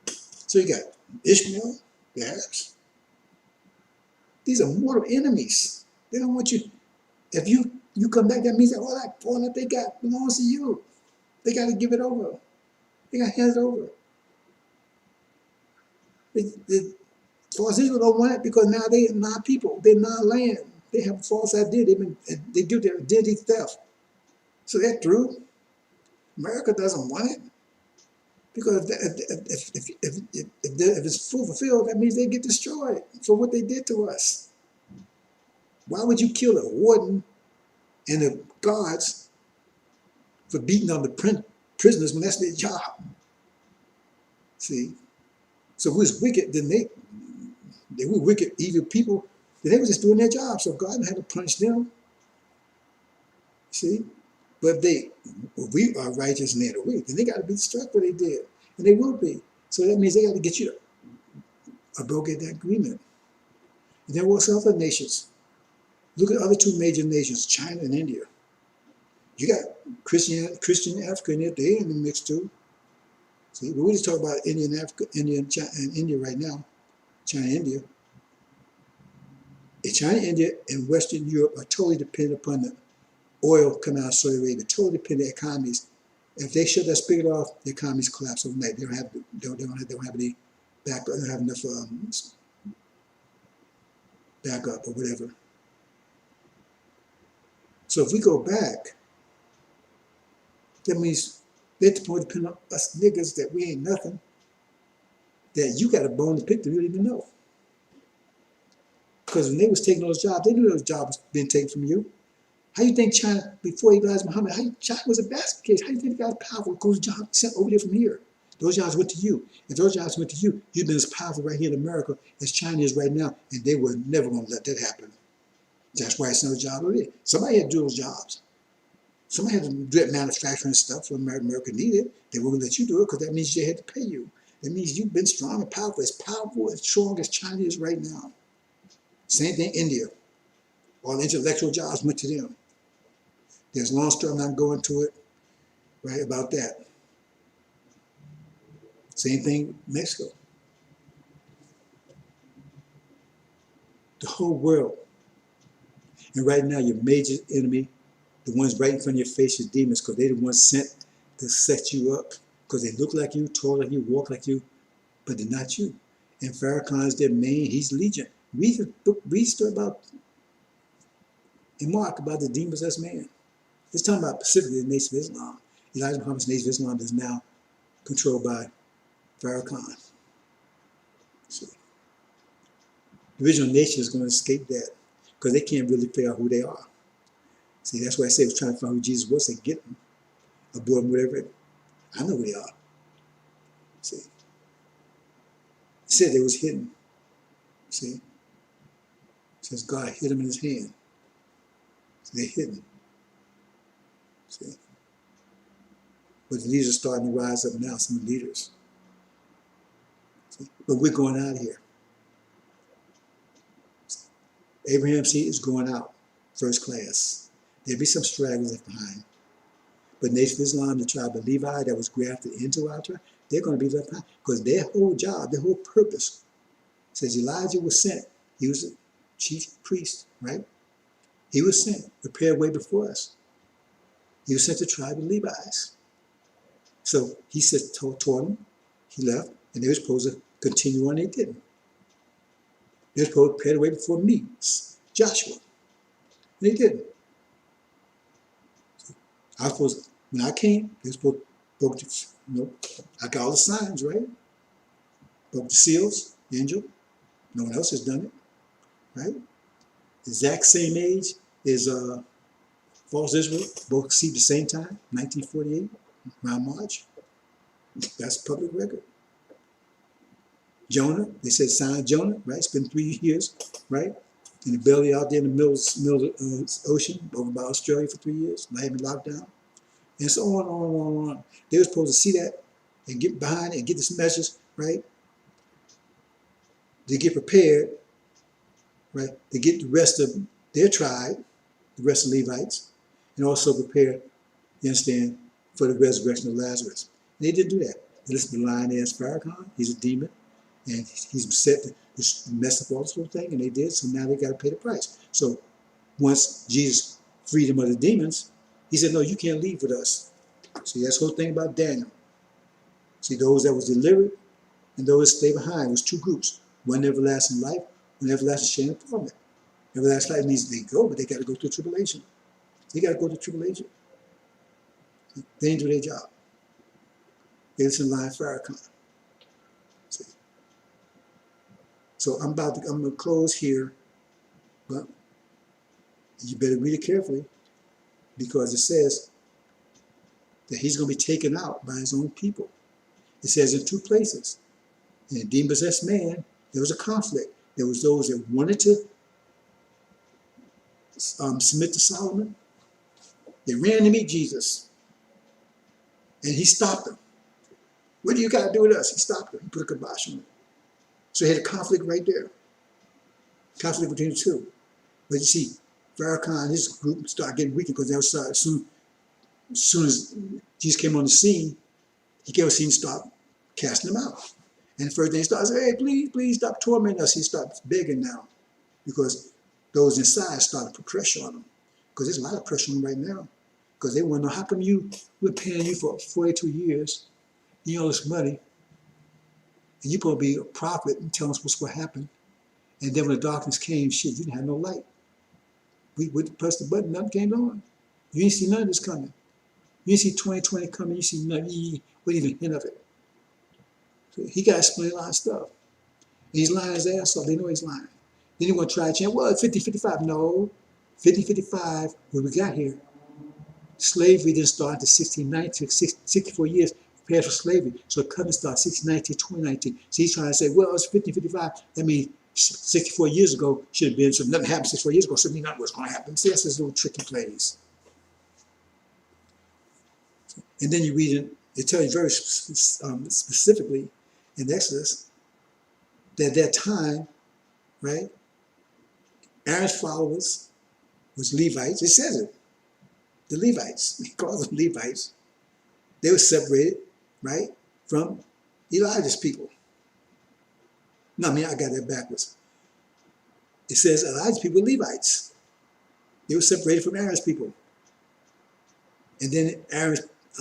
Speaker 1: So you got Ishmael, the Arabs. These are mortal enemies. They don't want you. If you come back, that means that all that they got belongs to you. They got to give it over. They got to hand it over. false Israel don't want it because now they are not people. They're not land. They have a false identity. They do their identity theft. So they're through. America doesn't want it because if it's fulfilled, that means they get destroyed for what they did to us. Why would you kill a warden and the guards for beating on the prisoners when that's their job? See? So we was wicked, then they were wicked, evil people, then they were just doing their job. So God had to punish them. See? But we are righteous and they're weak, then they got to be struck what they did. And they will be. So that means they got to get you to abrogate that agreement. And there were also other nations. Look at other two major nations, China and India. You got Christian Africa in there, they're in the mix too. See, but we just talk about India and Africa, India right now, China, India. And China, India, and Western Europe are totally dependent upon the oil coming out of Saudi Arabia, totally dependent economies. If they shut that spigot off, the economies collapse overnight. They don't have any backup, they don't have enough backup or whatever. So if we go back, that means they're depending on us niggas that we ain't nothing, that you got a bone to pick to really even know. Because when they was taking those jobs, they knew those jobs being taken from you. How you think China, before Elijah Muhammad, China was a basket case? How you think they got powerful? Those jobs sent over there from here. Those jobs went to you. If those jobs went to you, you'd been as powerful right here in America as China is right now, and they were never going to let that happen. That's why it's no job over there. Somebody had to do those jobs. Somebody had to do that manufacturing stuff when America needed. They wouldn't let you do it because that means they had to pay you. That means you've been strong and powerful and strong as China is right now. Same thing, India. All the intellectual jobs went to them. There's a long story, I'm not going to it, right, about that. Same thing, Mexico. The whole world. And right now, your major enemy, the ones right in front of your face, is demons, because they're the ones sent to set you up. Because they look like you, talk like you, walk like you, but they're not you. And Farrakhan is their main, he's legion. Read the story about, in Mark, about the demon-possessed man. It's talking about specifically the Nation of Islam. Elijah Muhammad's Nation of Islam is now controlled by Farrakhan. So, the original nation is going to escape that because they can't really figure out who they are. See, that's why I say I was trying to find who Jesus was and get them aboard them, whatever. I know who they are. See, it said they was hidden. See, it says God hid them in his hand. So they're hidden. See, but the leaders are starting to rise up now, some of the leaders. See? But we're going out of here. See? Abraham's seed is going out, first class. There'll be some stragglers left behind. But Nation of Islam, the tribe of Levi that was grafted into our tribe, they're going to be left behind because their whole job, their whole purpose, says Elijah was sent. He was a chief priest, right? He was sent, prepared way before us. He was sent to the tribe of Levi's. So he said, taught them, he left, and they were supposed to continue on, they didn't. They were supposed to prepare the way before me, Joshua. They didn't. So I was supposed to, when I came, they were supposed to, broke the, I got all the signs, right? Broke the seals, the angel. No one else has done it, right? Exact same age as false Israel, both conceived at the same time, 1948, around March. That's public record. Jonah, they said sign Jonah, right? It's been 3 years, right? In the belly out there in the middle of the ocean, over by Australia for 3 years, Miami locked down. And so on, on, on, on. They were supposed to see that and get behind it and get this message, right? To get prepared, right? To get the rest of their tribe, the rest of Levites, and also prepare, you understand, for the resurrection of Lazarus. And they didn't do that. They listened to the lion-ass Farrakhan. He's a demon. And he's set to mess up all this whole thing, and they did, so now they got to pay the price. So once Jesus freed them of the demons, he said, no, you can't leave with us. See, that's the whole thing about Daniel. See, those that was delivered and those that stayed behind was two groups. one everlasting life, one everlasting shame and torment. Everlasting life means they go, but they got to go through tribulation. They got to go through tribulation. They didn't do their job. They was in line for our kind. See? So I'm going to close here, but you better read it carefully because it says that he's going to be taken out by his own people. It says in two places. In a demon-possessed man, there was a conflict. There was those that wanted to submit to Solomon. They ran to meet Jesus, and he stopped them. What do you got to do with us? He stopped them. He put a kibosh on it. So he had a conflict right there. Conflict between the two. But you see, Farrakhan and his group started getting weakened because they were started, as soon as Jesus came on the scene, he came on the scene and started casting them out. And the first thing he started saying, hey, please stop tormenting us. He starts begging now because those inside started to put pressure on him. Because there's a lot of pressure on him right now. Because they want to know, how come we're paying you for 42 years, you owe us money, and you're supposed to be a prophet and tell us what's going to happen. And then when the darkness came, shit, you didn't have no light. We pressed the button, nothing came on. You didn't see none of this coming. You didn't see 2020 coming, you see nothing, you wouldn't even hint of it. So he got to explain a lot of stuff. And he's lying his ass off, they know he's lying. Then he want to try to change, well, 50-55, no. 50-55, when we got here, slavery didn't start until 1619, 64 years prepared for slavery. So it couldn't start 1619, 2019. So he's trying to say, well, it's 50-55. That means 64 years ago should have been, so nothing happened 64 years ago, so nothing was going to happen. See, that's his little tricky plays. And then you read it, it tells you very specifically in Exodus that at that time, right, Aaron's followers was Levites. It says it. The Levites, he calls them Levites. They were separated, right, from Elijah's people. No, I mean, I got that backwards. It says Elijah's people were Levites. They were separated from Aaron's people. And then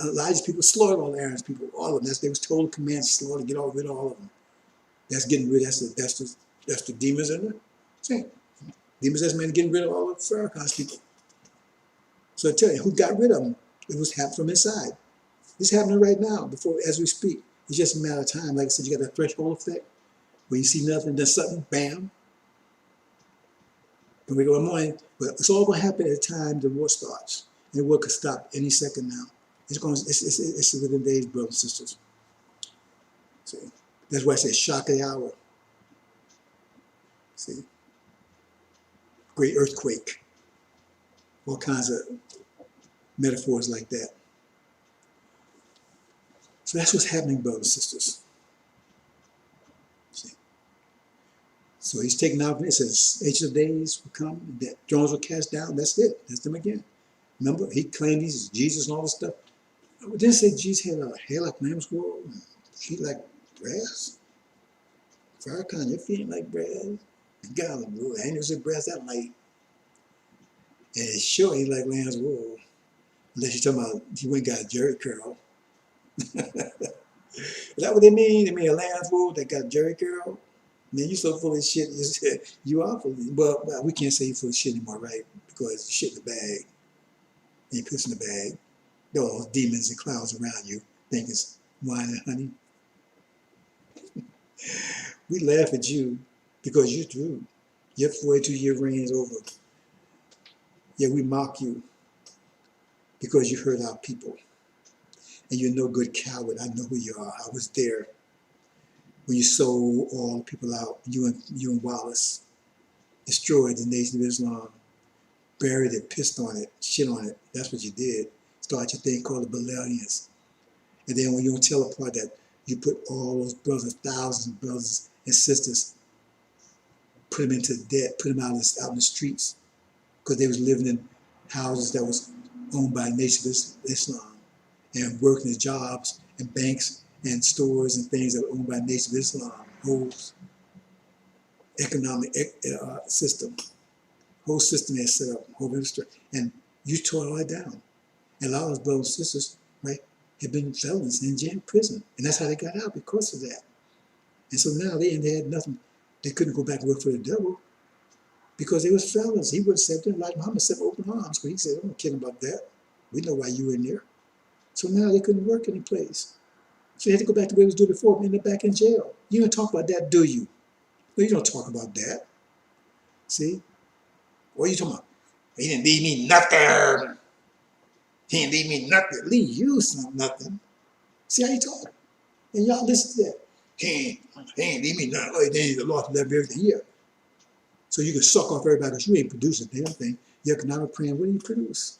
Speaker 1: Elijah's people slaughtered all Aaron's people, all of them. They was told command to slaughter, get rid of all of them. That's getting rid, that's the demons in there. See, demons, that's meant getting rid of all of Farrakhan's people. So I tell you, who got rid of them? It was happening from inside. It's happening right now, as we speak. It's just a matter of time. Like I said, you got that threshold effect. When you see nothing, then something, bam. And we go one morning, but it's all going to happen at the time the war starts. And the war could stop any second now. It's within days, brothers and sisters. See, that's why I say shock of the hour. See, great earthquake. All kinds of metaphors like that. So that's what's happening, brothers and sisters. See? So he's taken out, it says, Ancient of Days will come, that thrones will cast down, that's it, that's them again. Remember, he claimed he's Jesus and all this stuff. It didn't say Jesus had a hair like lamb's wool, feet like brass. Farrakhan, your feet ain't like brass. God, I ain't never said brass that light. And it sure ain't like lamb's wool. Unless you're talking about, he went and got a jerry curl. Is that what they mean? They mean a lamb's wool that got jerry curl? Man, you so full of shit. You are full of, well, we can't say you're full of shit anymore, right? Because you shit in the bag. And you piss in the bag. There are all those demons and clowns around you think it's wine and honey. We laugh at you because you're true. Your 42-year reign is over. Yeah, we mock you because you hurt our people. And you're no good coward. I know who you are. I was there when you sold all the people out. You and Wallace destroyed the Nation of Islam, buried it, pissed on it, shit on it. That's what you did. Start your thing called the Balalians. And then when you don't tell apart that, you put all those brothers, thousands of brothers and sisters, put them into debt, put them out in the streets because they was living in houses that was owned by the Nation of Islam and working at jobs and banks and stores and things that were owned by the Nation of Islam. Whole economic system, whole system is set up, whole industry, and you tore all that down. And a lot of those brothers and sisters, right, have been felons in jail, prison, and that's how they got out because of that. And so now they had nothing. They couldn't go back and work for the devil because they was fellas. He would have said them like Muhammad said, open arms. But he said, I'm not kidding about that. We know why you were in there. So now they couldn't work any place. So they had to go back to where they was doing before and end up back in jail. You don't talk about that, do you? No, you don't talk about that. See? What are you talking about? He didn't leave me nothing. He didn't leave me nothing. Leave you nothing. See how you talk? And y'all listen to that. He ain't leave me nothing. Oh, then the Lord left everything here. So you can suck off everybody because you ain't producing a damn thing. Your economic plan, what do you produce?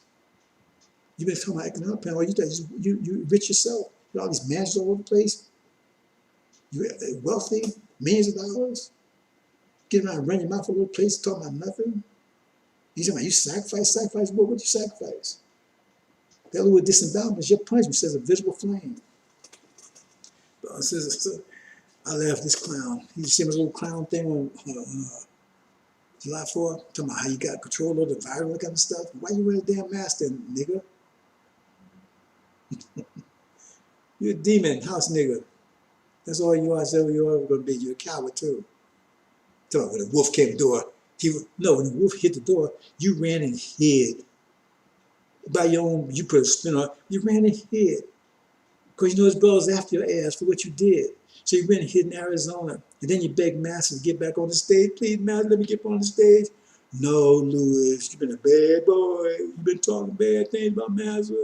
Speaker 1: You've been talking about economic plan. All you do is you rich yourself. You got all these mansions all over the place. You're wealthy, millions of dollars. Get around and run your mouth a little place talking about nothing. You talking about you sacrifice. What would you sacrifice? The other word disembowelment is your punishment, says a visible flame. But I laughed this clown. You see his little clown thing on July 4th? Talking about how you got control of the virus, that kind of stuff. Why you wearing a damn mask then, nigga? You're a demon, house nigga. That's all you are. That's all you're ever going to be. You're a coward too. Talking about when the wolf came to the door. When the wolf hit the door, you ran and hid. By your own, you put a spin on it. You ran and hid. Because you know his brother's after your ass for what you did. So you went and hid in Arizona. And then you begged Master to get back on the stage. Please, Master, let me get on the stage. No, Louis, you've been a bad boy. You've been talking bad things about Master.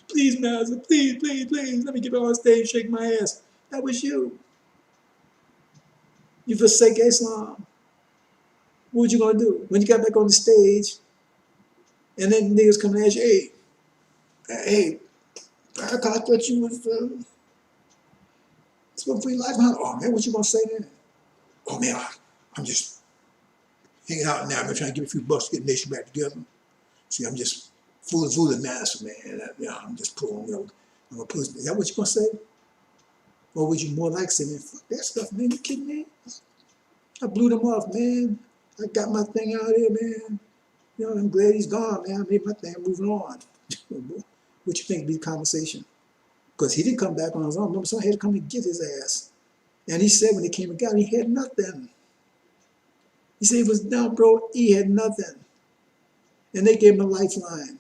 Speaker 1: Please, Master, please, let me get on stage and shake my ass. That was you. You forsake Islam. What were you going to do? When you got back on the stage, and then niggas come and ask you, hey, I thought you was supposed to be like, oh man, what you going to say then? Oh man, I'm just hanging out now. I'm trying to get a few bucks to get the nation back together. See, I'm just fooling Master, man. I'm just pulling, I'm gonna pull. Is that what you gonna say? Or would you more like say, man, fuck that stuff, man? You kidding me? I blew them off, man. I got my thing out here, man. I'm glad he's gone, man. I made my thing, moving on. What you think be the conversation? Because he didn't come back on his own. Remember, someone had to come and get his ass. And he said when he came and got him, he had nothing. He said he was down, bro. He had nothing. And they gave him a lifeline.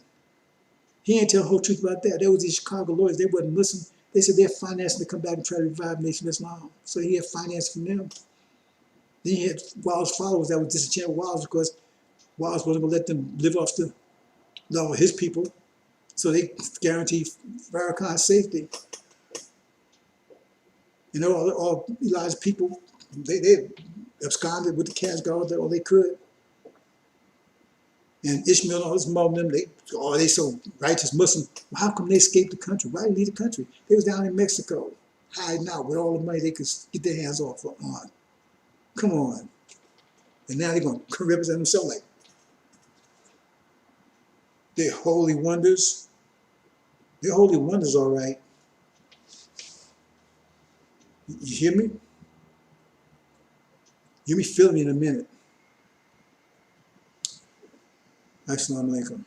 Speaker 1: He ain't tell the whole truth about that. There was these Chicago lawyers. They wasn't listening. They said they're financing to come back and try to revive Nation Islam. So he had finance from them. Then he had Wild's followers that was disenchanted with Wild because Wild wasn't going to let them live off the law of his people. So they guaranteed Farrakhan's safety. All Elijah's people, they absconded with the cash, got all they could. And Ishmael and all this Muslim, they so righteous Muslim. Well, how come they escaped the country? Why did they leave the country? They was down in Mexico, hiding out with all the money they could get their hands off on. Come on. And now they're going to represent themselves like they're holy wonders. They're holy wonders, all right. You hear me? You'll be feeling me in a minute. Assalamu alaikum.